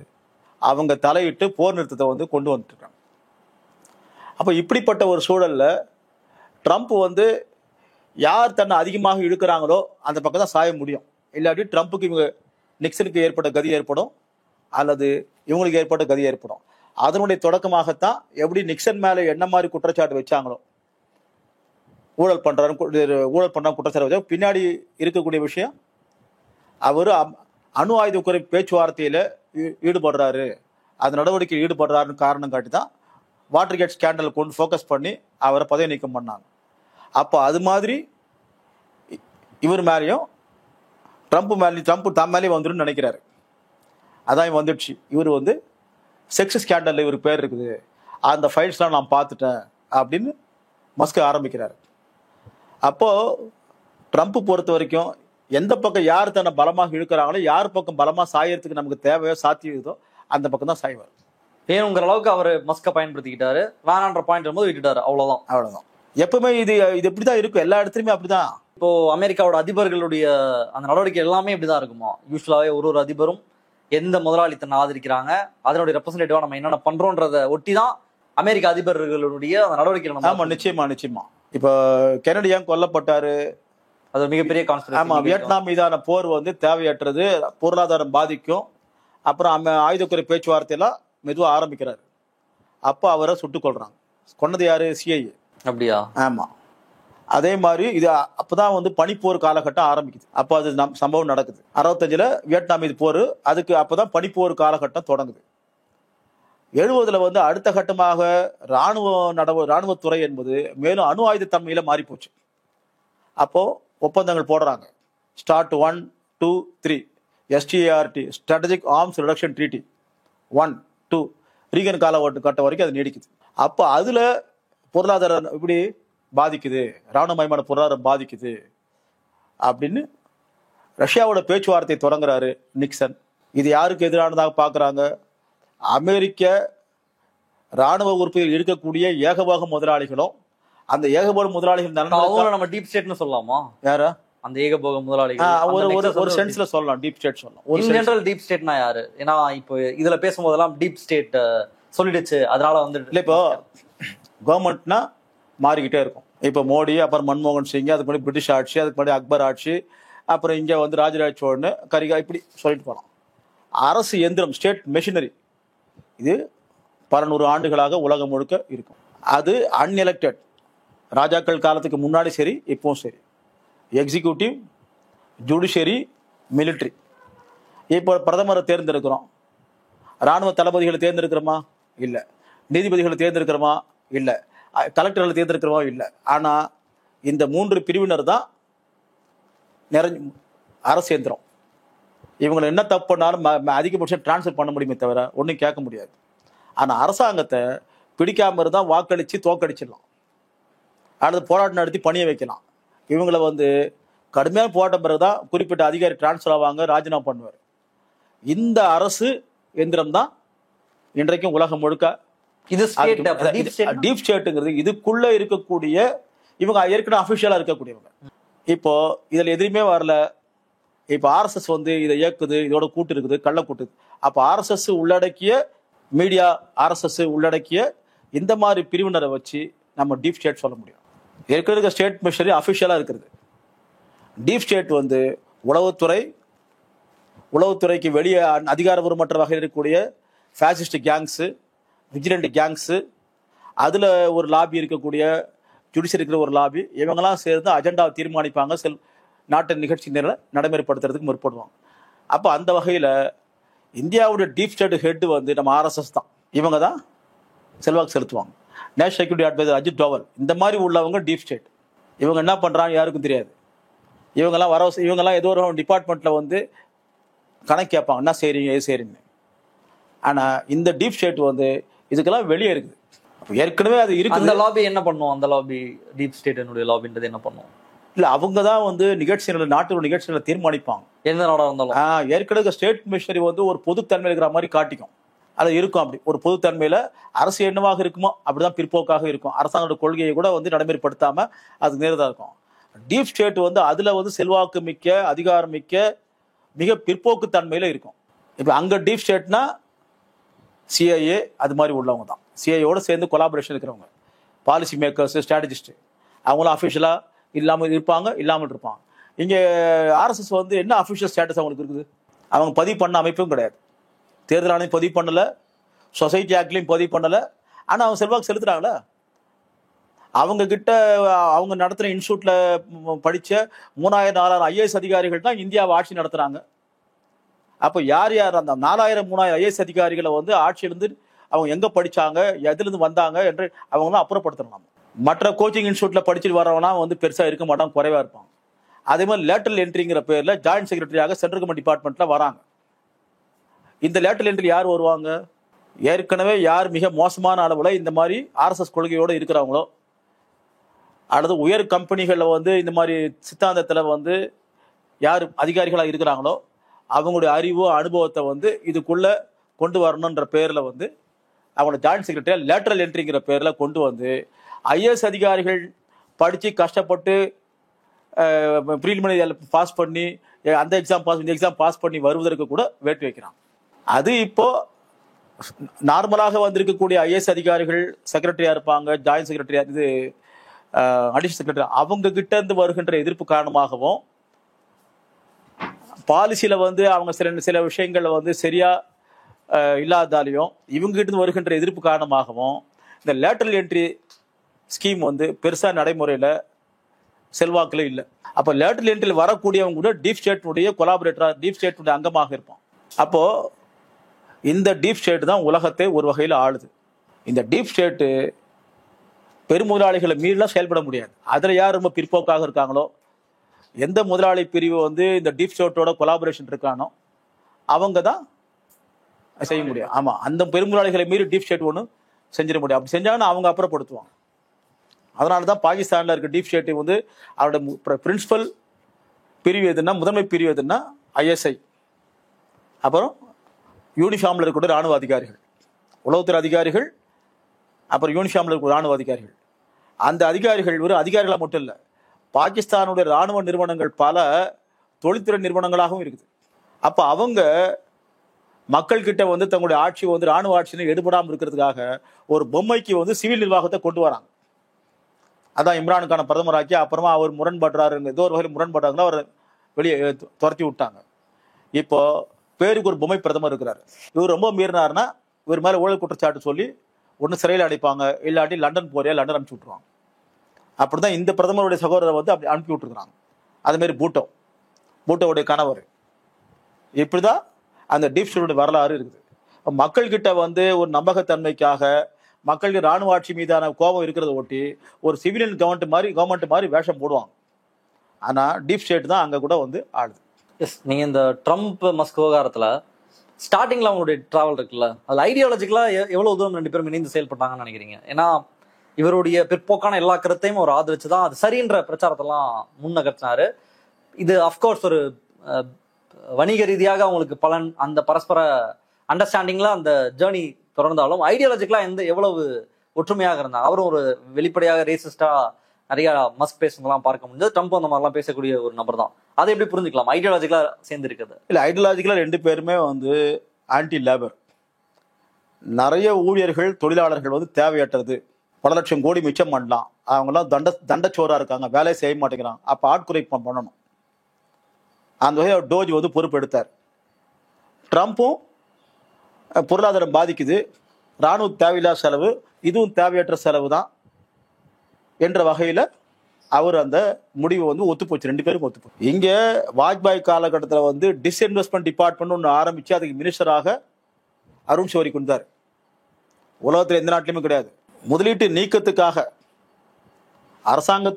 அவங்க தலையிட்டு போர் நிறுத்தத்தை வந்து கொண்டு வந்துட்டுருக்காங்க. அப்போ இப்படிப்பட்ட ஒரு சூழல்ல ட்ரம்ப் வந்து யார் தன்னை அதிகமாக இழுக்கிறாங்களோ அந்த பக்கம் தான் சாய முடியும். இல்லாட்டி ட்ரம்ப்புக்கு இவங்க நிக்சனுக்கு ஏற்பட்ட கதி ஏற்படும், அல்லது இவங்களுக்கு ஏற்பட்ட கதி ஏற்படும். அதனுடைய தொடக்கமாகத்தான் எப்படி நிக்சன் மேலே என்ன மாதிரி குற்றச்சாட்டு வச்சாங்களோ, ஊழல் பண்றாரு குற்றச்சாட்டு வச்சா, பின்னாடி இருக்கக்கூடிய விஷயம் அவர் அணு ஆயுத குறைப்பு பேச்சுவார்த்தையில ஈடுபடுறாரு, அந்த நடவடிக்கையில் ஈடுபடுறாருன்னு காரணம் காட்டி தான் வாட்டர் கேட் ஸ்கேண்டல் கொண்டு ஃபோக்கஸ் பண்ணி அவரை பதவி நீக்கம் பண்ணாங்க. அப்போ அது மாதிரி இவர் மேலேயும் ட்ரம்ப் தம் மேலேயும் வந்துடும் நினைக்கிறாரு. அதான் வந்துடுச்சு. இவர் வந்து செக்ஸ் ஸ்கேண்டல் இவர் பேர் இருக்குது, அந்த ஃபைல்ஸ்லாம் நான் பார்த்துட்டேன் அப்படின்னு மஸ்க் ஆரம்பிக்கிறாரு. அப்போ ட்ரம்ப் பொறுத்த வரைக்கும் எந்த பக்கம் யார் தன்னை பலமாக இழுக்கிறாங்களோ, யார் பக்கம் பலமாக சாயறதுக்கு நமக்கு தேவையோ சாத்தியதோ அந்த பக்கம் தான் சாய்வார். வேணுங்கிற அளவுக்கு அவர் மஸ்கை பயன்படுத்திக்கிட்டாரு, வேணான்ற பாயிண்ட் போது விட்டுட்டாரு. அவ்வளவுதான். எப்பவுமே இது இப்படிதான் இருக்கும், எல்லா இடத்துலயுமே அப்படிதான். இப்போ அமெரிக்காவோட அதிபர்களுடைய அந்த நடவடிக்கை எல்லாமே இப்படிதான் இருக்குமா? யூஸ்வலாவே ஒரு அதிபரும் எந்த முதலாளித்தனை ஆதரிக்கிறாங்க, அதனுடைய ரெப்ரசன்டேட்டிவா நம்ம என்னென்ன பண்றோன்றத ஒட்டி தான் அமெரிக்க அதிபர்களுடைய அந்த நடவடிக்கை. ஆமா, நிச்சயமா. இப்போ கெனடி ஏன் கொல்லப்பட்டாரு? அது மிகப்பெரிய கான்ஸ்பிரசி. ஆமா, வியட்நாம் மீதான போர் வந்து தேவையற்றது, பொருளாதாரம் பாதிக்கும். அப்புறம் ஆயுதக்குறை பேச்சுவார்த்தையெல்லாம் மெதுவா ஆரம்பிக்கிறாரு. அப்போ அவரை சுட்டுக் கொள்றாங்க. கொன்னது யாரு? சிஐஏ. அப்படியா? ஆமா. அதே மாதிரி இது அப்பதான் வந்து பனிப்போர் காலகட்டம் ஆரம்பிக்குது. அப்போ அது சம்பவம் நடக்குது 65ல் வியட்நாம் மீது போர். அதுக்கு அப்பதான் பனிப்போர் காலகட்டம் தொடங்குது. 70ல் வந்து அடுத்த கட்டமாக ராணுவத்துறை என்பது மேலும் அணு ஆயுத தன்மையில மாறி போச்சு. அப்போ ஒப்பந்தங்கள் போடுறாங்க. START 1, 2, 3 START, Strategic Arms Reduction Treaty 1, 2 Reagan காலகட்டம் வரைக்கும் அது நீடிக்குது. அப்போ அதுல பொருளாதாரம் இப்படி பாதிக்குது, ராணுவமயமான பொருளாதாரம் பாதிக்குது அப்படின்னு ரஷ்யாவோட பேச்சுவார்த்தை தொடங்குறாரு நிக்சன். இது யாருக்கு எதிரானதாக பார்க்குறாங்க? அமெரிக்க ராணுவ உறுப்பில் இருக்கக்கூடிய ஏகபோக முதலாளிகளும் அந்த ஏகபோக முதலாளிகள் நம்ம டீப் ஸ்டேட்னு சொல்லலாமா? யாரா அந்த ஏகபோக முதலாளிகள்? ஒரு சென்ஸ்ல சொல்லலாம், டீப் ஸ்டேட் சொல்லலாம். ஒரு ஜெனரல் டீப் ஸ்டேட்னா யாரு? ஏன்னா இப்போ இதுல பேசும்போதெல்லாம் டீப் ஸ்டேட் சொல்லிடுச்சு, அதனால வந்து இல்லை இப்போ கவர்மெண்ட்னா மாறிக்கிட்டே இருக்கும். இப்போ மோடி, அப்புறம் மன்மோகன் சிங், அதுக்கு முன்னாடி பிரிட்டிஷ் ஆட்சி, அதுக்கு முன்னாடி அக்பர் ஆட்சி, அப்புறம் இங்கே வந்து ராஜராஜ சோழன், கரிகா, இப்படி சொல்லிட்டு போகலாம். அரசு எந்திரம், ஸ்டேட் மெஷினரி, இது பல நூறு ஆண்டுகளாக உலகம் முழுக்க இருக்கும். அது அன்எலெக்டட், ராஜாக்கள் காலத்துக்கு முன்னாடி சரி இப்பவும் சரி. Executive, judiciary, military. இப்போ பிரதமரை தேர்ந்தெடுக்கிறோம், இராணுவ தளபதிகளை தேர்ந்தெடுக்கிறோமா? இல்லை. நீதிபதிகளை தேர்ந்தெடுக்கிறோமா? இல்லை. கலெக்டர்களை தேர்ந்தெடுக்கிறோமா? இல்லை. ஆனால் இந்த 3 பிரிவினர் தான் அரசு எந்திரம். இவங்களை என்ன தப்பு பண்ணாலும் அதிகபட்சம் டிரான்ஸ்ஃபர் பண்ண முடியுமே தவிர ஒன்றும் கேட்க முடியாது. ஆனால் அரசாங்கத்தை பிடிக்காம இருந்தால் வாக்களித்து தோக்கடிச்சிடலாம், அல்லது போராட்டம் நடத்தி பணிய வைக்கலாம். இவங்களை வந்து கடுமையான போராட்டம் பிறகுதான் குறிப்பிட்ட அதிகாரி டிரான்ஸ்ஃபர் ஆவாங்க, ராஜினாமா பண்ணுவார். இந்த அரசு எந்திரம் தான் இன்றைக்கும் உலகம் முழுக்க. இது டீப் ஸ்டேட்டுங்கிறது இதுக்குள்ள இருக்கக்கூடிய இவங்க ஏற்கனவே அபிஷியலா இருக்கக்கூடியவங்க. இப்போ இதுல எதுவுமே வரல. இப்போ ஆர்எஸ்எஸ் வந்து இதை இயக்குது, இதோட கூட்டு இருக்குது, கள்ள கூட்டு. அப்போ ஆர்எஸ்எஸ் உள்ளடக்கிய மீடியா, ஆர்எஸ்எஸ் உள்ளடக்கிய இந்த மாதிரி பிரிவினரை வச்சு நம்ம டீப் ஸ்டேட் சொல்ல முடியும். ஏற்கனவே ஸ்டேட் மிஷனரி அபிஷியலா இருக்கிறது. டீப் ஸ்டேட் வந்து உளவுத்துறைக்கு வெளியே அதிகாரபூர்வமற்ற வகையில் இருக்கக்கூடிய ஃபேசிஸ்ட் கேங்ஸு, விஜிலண்ட் கேங்ஸு, அதில் ஒரு லாபி இருக்கக்கூடிய ஜுடிஷியரி இருக்கிற ஒரு லாபி, இவங்கெல்லாம் சேர்ந்து அஜெண்டாவை தீர்மானிப்பாங்க, நாட்டின் நிகழ்ச்சி நடைமுறைப்படுத்துறதுக்கு முற்படுவாங்க. அப்போ அந்த வகையில் இந்தியாவுடைய டீப் ஸ்டேட் ஹெட் வந்து நம்ம ஆர்எஸ்எஸ் தான். இவங்க தான் செல்வாக்கு செலுத்துவாங்க. National security adviser Ajit Doval, இந்த மாதிரி உள்ளவங்க டீப் ஸ்டேட். இவங்க என்ன பண்ணுறாங்க யாருக்கும் தெரியாது. இவங்கெல்லாம் ஏதோ ஒரு டிபார்ட்மெண்ட்டில் வந்து கணக்கு கேட்பாங்க, என்ன செய்றீங்க எது செய்றீங்க. ஆனால் இந்த டீப் ஸ்டேட் வந்து இதுக்கெல்லாம் வெளியே இருக்குது. ஏற்கனவே அது இருக்கு. அந்த லாபி என்ன பண்ணும்? அந்த லாபி, டீப் ஸ்டேட்டினுடைய லாபின்றது என்ன பண்ணும்? இல்லை, அவங்க தான் வந்து நிகழ்ச்சிகளை, நாட்டோட நிகழ்ச்சிகளை தீர்மானிப்பாங்க. எந்த நாடாக இருந்தாலும். ஏற்கனவே ஸ்டேட் மிஷனரி வந்து ஒரு பொதுத்தன்மை இருக்கிற மாதிரி காட்டிக்கும். அது இருக்கும். அப்படி ஒரு பொதுத்தன்மையில அரசு என்னவாக இருக்குமோ அப்படிதான் பிற்போக்காக இருக்கும். அரசாங்கோட கொள்கையை கூட வந்து நடைமுறைப்படுத்தாம அது நேரதாக இருக்கும். டீப் ஸ்டேட் வந்து அதுல வந்து செல்வாக்கு மிக்க, அதிகாரம் மிக்க, மிக பிற்போக்கு தன்மையில இருக்கும். இப்போ அங்க டீப் ஸ்டேட்னா சிஐஏ அது மாதிரி உள்ளவங்க தான். சிஐயோட சேர்ந்து கொலாபரேஷன் இருக்கிறவங்க, பாலிசி மேக்கர்ஸ், ஸ்ட்ராட்டஜிஸ்ட், அவங்களும் அஃபிஷியலா இல்லாமல் இருப்பாங்க, இல்லாமல் இருப்பாங்க. இங்கே ஆர்எஸ்எஸ் வந்து என்ன அஃபிஷியல் ஸ்டேட்டஸ் அவங்களுக்கு இருக்குது? அவங்க பதிவு பண்ண அமைப்பும் கிடையாது. தேர்தல் ஆணையம் பதிவு பண்ணலை, சொசைட்டி ஆக்ட்லையும் பதிவு பண்ணலை. ஆனால் அவங்க செல்வாக்கு செலுத்துறாங்களே. அவங்க கிட்ட அவங்க நடத்துகிற இன்ஸ்டியூட்ல படித்த 3000-4000 ஐஏஎஸ் அதிகாரிகள் தான் இந்தியாவை ஆட்சி நடத்துகிறாங்க. அப்போ யார் அந்த 4000-3000 ஐஏஎஸ் அதிகாரிகளை வந்து ஆட்சியிலிருந்து அவங்க எங்கே படித்தாங்க, எதுலேருந்து வந்தாங்க என்று அவங்க தான் அப்புறப்படுத்தணும். மற்ற கோச்சிங் இன்ஸ்டியூட்ல படிச்சுட்டு வரவனா வந்து பெருசாக இருக்க மாட்டாங்க, குறைவாக இருப்பாங்க. அதே மாதிரி லேட்டரல் என்ட்ரிங்கிற பேரில் ஜாயின்ட் செக்ரட்டரியாக சென்ட்ரல் கவர்மெண்ட் டிபார்ட்மெண்ட்ல வராங்க. இந்த லேட்டரல் என்ட்ரி யார் வருவாங்க? ஏற்கனவே யார் மிக மோசமான அளவில் இந்த மாதிரி ஆர்எஸ்எஸ் கொள்கையோடு இருக்கிறவங்களோ, அல்லது உயர் கம்பெனிகளில் வந்து இந்த மாதிரி சித்தாந்தத்தில் வந்து யார் அதிகாரிகளாக இருக்கிறாங்களோ அவங்களுடைய அறிவு அனுபவத்தை வந்து இதுக்குள்ள கொண்டு வரணுன்ற பேரில் வந்து அவங்களோட ஜாயின்ட் செக்ரட்டரியாக லேட்டரல் என்ட்ரிங்கிற பேரில் கொண்டு வந்து ஐஏஎஸ் அதிகாரிகள் படித்து கஷ்டப்பட்டு ப்ரீலிமினரி பாஸ் பண்ணி அந்த எக்ஸாம் பாஸ், இந்த எக்ஸாம் பாஸ் பண்ணி வருவதற்கு கூட வேட்டு வைக்கிறான். அது இப்போ நார்மலாக வந்திருக்கக்கூடிய ஐஏஎஸ் அதிகாரிகள் செக்ரட்டரியா இருப்பாங்க, ஜாயின்ட் செக்ரட்டரியா, இது அடிஷனல் செக்ரட்டரி, அவங்க கிட்ட இருந்து வருகின்ற எதிர்ப்பு காரணமாகவும், பாலிசியில வந்து அவங்க சில விஷயங்கள்ல வந்து சரியா இல்லாதாலையும், இவங்க கிட்ட இருந்து வருகின்ற எதிர்ப்பு காரணமாகவும் இந்த லேட்டரல் என்ட்ரி ஸ்கீம் வந்து பெருசா நடைமுறையில செல்வாக்குல இல்லை. அப்போ லேட்டரல் என்ட்ரியில் வரக்கூடியவங்க கூட டீப் ஸ்டேட்டுடைய கொலாபரேட்டரா, டீப் ஸ்டேட்டுடைய அங்கமாக இருப்பான். அப்போ இந்த டீப் ஸ்டேட் தான் உலகத்தை ஒரு வகையில் ஆளுது. இந்த டீப் ஸ்டேட்டு பெருமுதலாளிகளை மீறலாம் செயல்பட முடியாது. அதில் யார் ரொம்ப பிற்போக்காக இருக்காங்களோ, எந்த முதலாளி பிரிவு வந்து இந்த டீப் ஸ்டேட்டோட கொலாபரேஷன் இருக்கானோ அவங்க தான் செய்ய முடியும். ஆமா, அந்த பெருமுதலாளிகளை மீறி டீப் ஸ்டேட் ஒன்று செஞ்சிட முடியும். அப்படி செஞ்சாங்கன்னா அவங்க அப்புறப்படுத்துவாங்க. அதனால தான் பாகிஸ்தானில் இருக்க டீப் ஸ்டேட் வந்து அவரோட பிரின்சிபல் பிரிவு எதுன்னா, முதன்மை பிரிவு எதுன்னா ஐஎஸ்ஐ, அப்புறம் யூனிஃபார்மில் இருக்கக்கூடிய ராணுவ அதிகாரிகள், உளவுத்துறை அதிகாரிகள், அப்புறம் யூனிஃபார்மில் இருக்கிற ராணுவ அதிகாரிகள். அந்த அதிகாரிகள் ஒரு அதிகாரிகளாக மட்டும் இல்லை, பாகிஸ்தானுடைய ராணுவ நிறுவனங்கள் பல தொழில்துறை நிறுவனங்களாகவும் இருக்குது. அப்போ அவங்க மக்கள் கிட்ட வந்து தங்களுடைய ஆட்சி வந்து ராணுவ ஆட்சின்னு எடுபடாமல் இருக்கிறதுக்காக ஒரு பொம்மைக்கு வந்து சிவில் நிர்வாகத்தை கொண்டு வராங்க. அதான் இம்ரானுக்கான பிரதமராக்கி அப்புறமா அவர் முரண்படுறாரு, ஏதோ ஒரு வகையில் முரண்படுறாங்கன்னா அவர் வெளியே துரத்தி விட்டாங்க. இப்போ பேருக்கு ஒரு பொம்மை பிரதமர் இருக்கிறாரு. இவர் ரொம்ப மீறினாருன்னா இவர் மேல ஊழல் குற்றச்சாட்டு சொல்லி ஒன்று சிறையில் அடைப்பாங்க, இல்லாட்டி லண்டன் போறியா லண்டன் அனுப்பிச்சு விட்டுருவாங்க. அப்படிதான் இந்த பிரதமருடைய சகோதரரை வந்து அப்படி அனுப்பி விட்டுருக்காங்க. அது மாதிரி பூட்டோவுடைய கணவர். இப்படிதான் அந்த டீப் ஸ்டேட்டோட வரலாறு இருக்குது. மக்கள் கிட்ட வந்து ஒரு நம்பகத்தன்மைக்காக மக்களுக்கு ராணுவ ஆட்சி மீதான கோபம் இருக்கிறத ஒட்டி ஒரு சிவிலியன் கவர்மெண்ட் மாதிரி வேஷம் போடுவாங்க. ஆனா டீப் ஸ்டேட் தான் அங்க கூட வந்து ஆடுது. எஸ், நீங்க இந்த ட்ரம்ப் மஸ்க் விவகாரத்துல ஸ்டார்டிங்ல அவங்களுடைய டிராவல் இருக்குல்ல, அதுல ஐடியாலஜிக்கலா எவ்வளவு தூரம் ரெண்டு பேரும் இணைந்து செயல்பட்டாங்கன்னு நினைக்கிறீங்க? ஏன்னா இவருடைய பிற்போக்கான எல்லா கருத்தையும் அவர் ஆதரிச்சுதான் அது சரின்ற பிரச்சாரத்தெல்லாம் முன்னகர்த்தினாரு. இது அப்கோர்ஸ் ஒரு வணிக ரீதியாக அவங்களுக்கு பலன், அந்த பரஸ்பர அண்டர்ஸ்டாண்டிங்ல அந்த ஜேர்னி தொடர்ந்தாலும் ஐடியாலஜிக்கலா எவ்வளவு ஒற்றுமையாக இருந்தாங்க. அவரும் ஒரு வெளிப்படையாக ரேசிஸ்டா நிறைய மஸ்க் பேசுங்கலாம் பார்க்க முடிஞ்சது. ட்ரம்ப் அந்த மாதிரிலாம் பேசக்கூடிய ஒரு நபர் தான். அதை எப்படி புரிஞ்சுக்கலாம் ஐடியாலஜிக்கலா சேர்ந்து இருக்குது? இல்ல, ஐடியாலஜிக்கலா ரெண்டு பேருமே வந்து ஆன்டி லேபர். நிறைய ஊழியர்கள் தொழிலாளர்கள் வந்து தேவையற்றது, பல லட்சம் கோடி மிச்சம் பண்ணலாம், அவங்கெல்லாம் தண்டச்சோரா இருக்காங்க, வேலையை செய்ய மாட்டேங்கிறாங்க, அப்ப ஆட்குறைப்பு பண்ணணும். அந்த வகையில் டோஜ் வந்து பொறுப்பெடுத்தார். ட்ரம்ப்பும் பொருளாதாரம் பாதிக்குது, ராணுவ தேவையில்லா செலவு, இதுவும் தேவையற்ற செலவு தான் என்ற வகையில் அவர் அந்த முடிவை வந்து ஒத்துப்போச்சு. ரெண்டு பேரும் ஒத்துப்போச்சு. இங்கே வாஜ்பாய் காலகட்டத்தில் வந்து டிஸ்இன்வெஸ்ட்மெண்ட் டிபார்ட்மெண்ட் ஒன்று ஆரம்பிச்சு அதுக்கு மினிஸ்டராக அருண் ஷோரி கொடுத்தார். உலகத்தில் எந்த நாட்டிலுமே கிடையாது. முதலீட்டு நீக்கத்துக்காக அரசாங்க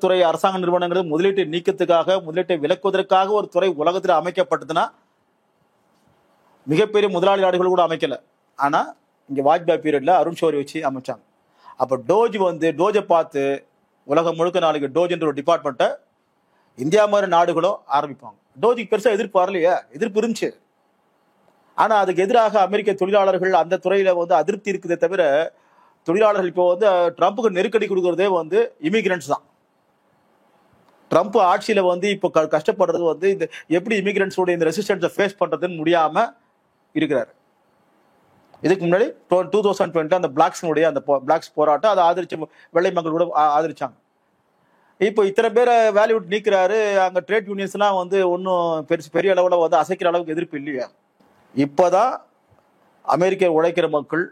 நிறுவனங்கள் முதலீட்டு நீக்கத்துக்காக, முதலீட்டை விலக்குவதற்காக ஒரு துறை உலகத்தில் அமைக்கப்பட்டதுன்னா மிகப்பெரிய முதலாளி நாடுகள் கூட அமைக்கல. ஆனா இங்க வாஜ்பாய் பீரியட்ல அருண் ஷோரி வச்சு அமைச்சாங்க. அப்ப டோஜை பார்த்து உலகம் முழுக்க நாளைக்கு டோஜ் என்ற ஒரு டிபார்ட்மெண்ட்டை இந்தியா மாதிரி நாடுகளும் ஆரம்பிப்பாங்க. டோஜுக்கு பெருசா எதிர்ப்பு வரலையே, எதிர்ப்பு இருந்துச்சு. ஆனா அதுக்கு எதிராக அமெரிக்க தொழிலாளர்கள் அந்த துறையில வந்து அதிருப்தி இருக்குதே தவிர, தொழிலாளர்கள் இப்போ வந்து ட்ரம்ப்புக்கு நெருக்கடி கொடுக்கறதே வந்து இமிகிரண்ட்ஸ் தான். ட்ரம்ப் ஆட்சியில வந்து இப்போ கஷ்டப்படுறது வந்து இந்த எப்படி இமிகிரண்ட்ஸோட இந்த ரெசிஸ்டன்ஸை ஃபேஸ் பண்றதுன்னு முடியாம இருக்கிறாரு. இதுக்கு முன்னாடி 2020 அந்த பிளாக்ஸ் போராட்டம் அதை ஆதரிச்ச வெள்ளை மக்கள் கூட ஆதரிச்சாங்க. இப்போ இத்தனை பேரை வேலையை விட்டு நீக்கிறாரு. அங்க ட்ரேட் யூனியன்ஸ் எல்லாம் வந்து ஒன்றும் பெரிய அளவுல வந்து அசைக்கிற அளவுக்கு எதிர்ப்பு இல்லையா? இப்போதான் அமெரிக்க உழைக்கிற மக்கள்,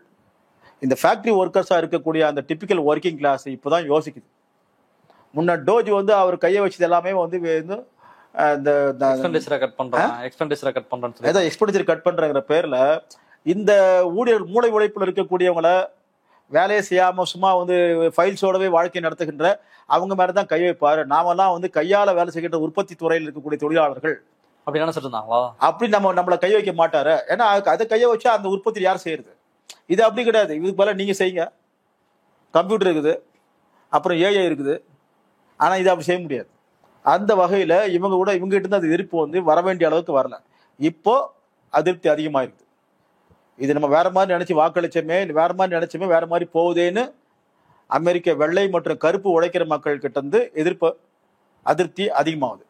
இந்த ஃபேக்டரி ஒர்க்கர்ஸா இருக்கக்கூடிய அந்த டிபிக்கல் ஒர்க்கிங் கிளாஸ் இப்போதான் யோசிக்குது. முன்ன டோஜ் வந்து அவர் கையை வச்சது எல்லாமே வந்து எக்ஸ்பெண்டிச்சரை கட் பண்றங்கிற பேர்ல இந்த ஊழியர் மூளை உழைப்புல இருக்கக்கூடியவங்கள வேலையை செய்யாம சும்மா வந்து ஃபைல்ஸோடவே வாழ்க்கை நடத்துகின்ற அவங்க மேலதான் கை வைப்பாரு. நாமெல்லாம் வந்து கையால வேலை செய்கின்ற உற்பத்தி துறையில் இருக்கக்கூடிய தொழிலாளர்கள் அப்படி நினைச்சிருந்தாங்களா? அப்படி நம்மள கை வைக்க மாட்டாரு. ஏன்னா அதை கையை வச்சா அந்த உற்பத்தி யார் செய்யறது? இது அப்படி கிடையாது. இதுக்கு போல நீங்க செய்யுங்க, கம்ப்யூட்டர் இருக்குது, அப்புறம் ஏஐ இருக்குது, ஆனா இதை அப்படி செய்ய முடியாது. அந்த வகையில இவங்க கிட்ட இருந்து அது எதிர்ப்பு வந்து வர வேண்டிய அளவுக்கு வரல. இப்போ அதிருப்தி அதிகமாயிருக்கு. இது நம்ம வேற மாதிரி நினைச்சு வாக்களிச்சோமே, வேற மாதிரி போகுதேன்னு அமெரிக்க வெள்ளை மற்றும் கருப்பு உழைக்கிற மக்கள் கிட்ட இருந்து அதிருப்தி அதிகமாகுது.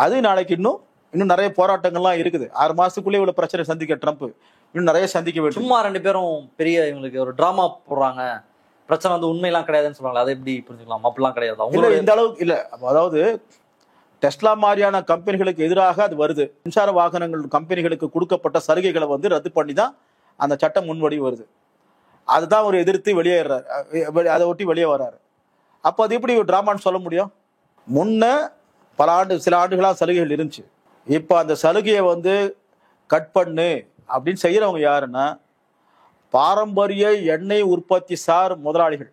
அது நாளைக்கு இன்னும் நிறைய போராட்டங்கள்லாம் இருக்குது. 6 மாசத்துக்குள்ளே இவ்வளவு பிரச்சனை சந்திக்க ட்ரம்ப் இன்னும் நிறைய சந்திக்க வேண்டும். சும்மா ரெண்டு பேரும் பெரிய இவங்களுக்கு ஒரு டிராமா போடுறாங்க, பிரச்சனை வந்து உண்மையெல்லாம் கிடையாதுன்னு சொல்றாங்க. அதை எப்படி புரிஞ்சுக்கலாம்? அப்படிலாம் கிடையாது, இந்த அளவுக்கு இல்ல. அதாவது டெஸ்லா மாதிரியான கம்பெனிகளுக்கு எதிராக அது வருது. மின்சார வாகனங்கள் கம்பெனிகளுக்கு கொடுக்கப்பட்ட சலுகைகளை வந்து ரத்து பண்ணி தான் அந்த சட்டம் முன்வடி வருது. அதுதான் ஒரு எதிர்த்து வெளியேறாரு, அதை ஒட்டி வெளியே வர்றாரு. அப்போ அது எப்படி டிராமான்னு சொல்ல முடியும்? முன்ன சில ஆண்டுகளா சலுகைகள் இருந்துச்சு. இப்போ அந்த சலுகையை வந்து கட் பண்ணு அப்படின்னு செய்யறவங்க யாருன்னா பாரம்பரிய எண்ணெய் உற்பத்தி சார் முதலாளிகள்.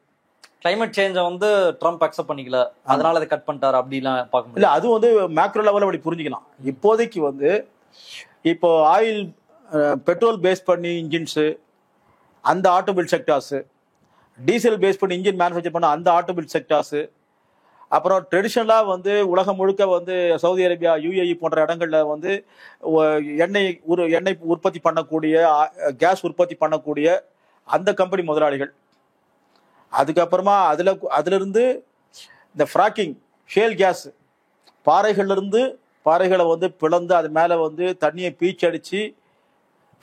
கிளைமேட் சேஞ்சை வந்து ட்ரம்ப் அக்செப்ட் பண்ணிக்கல, அதனால அதை கட் பண்ணிட்டாரு அப்படிலாம் பார்க்க முடியல. இல்ல, அது வந்து மேக்ரோ லெவலில் அப்படி புரிஞ்சுக்கலாம். இப்போதைக்கு வந்து இப்போ ஆயில் பெட்ரோல் பேஸ் பண்ணி இன்ஜின்ஸு அந்த ஆட்டோமொபைல் செக்டார்ஸு, டீசல் பேஸ் பண்ணி இன்ஜின் மேனுஃபேக்சர் பண்ண அந்த ஆட்டோமொபைல் செக்டார்ஸு, அப்புறம் ட்ரெடிஷ்னலாக வந்து உலகம் முழுக்க வந்து சவுதி அரேபியா, யுஏஇ போன்ற இடங்கள்ல வந்து எண்ணெய் உற்பத்தி பண்ணக்கூடிய, கேஸ் உற்பத்தி பண்ணக்கூடிய அந்த கம்பெனி முதலாளிகள். அதுக்கப்புறமா அதுல இருந்து இந்த ஃப்ராக்கிங், ஷேல் கேஸ், பாறைகளை வந்து பிளந்து அது மேல வந்து தண்ணியை பீச்சடிச்சு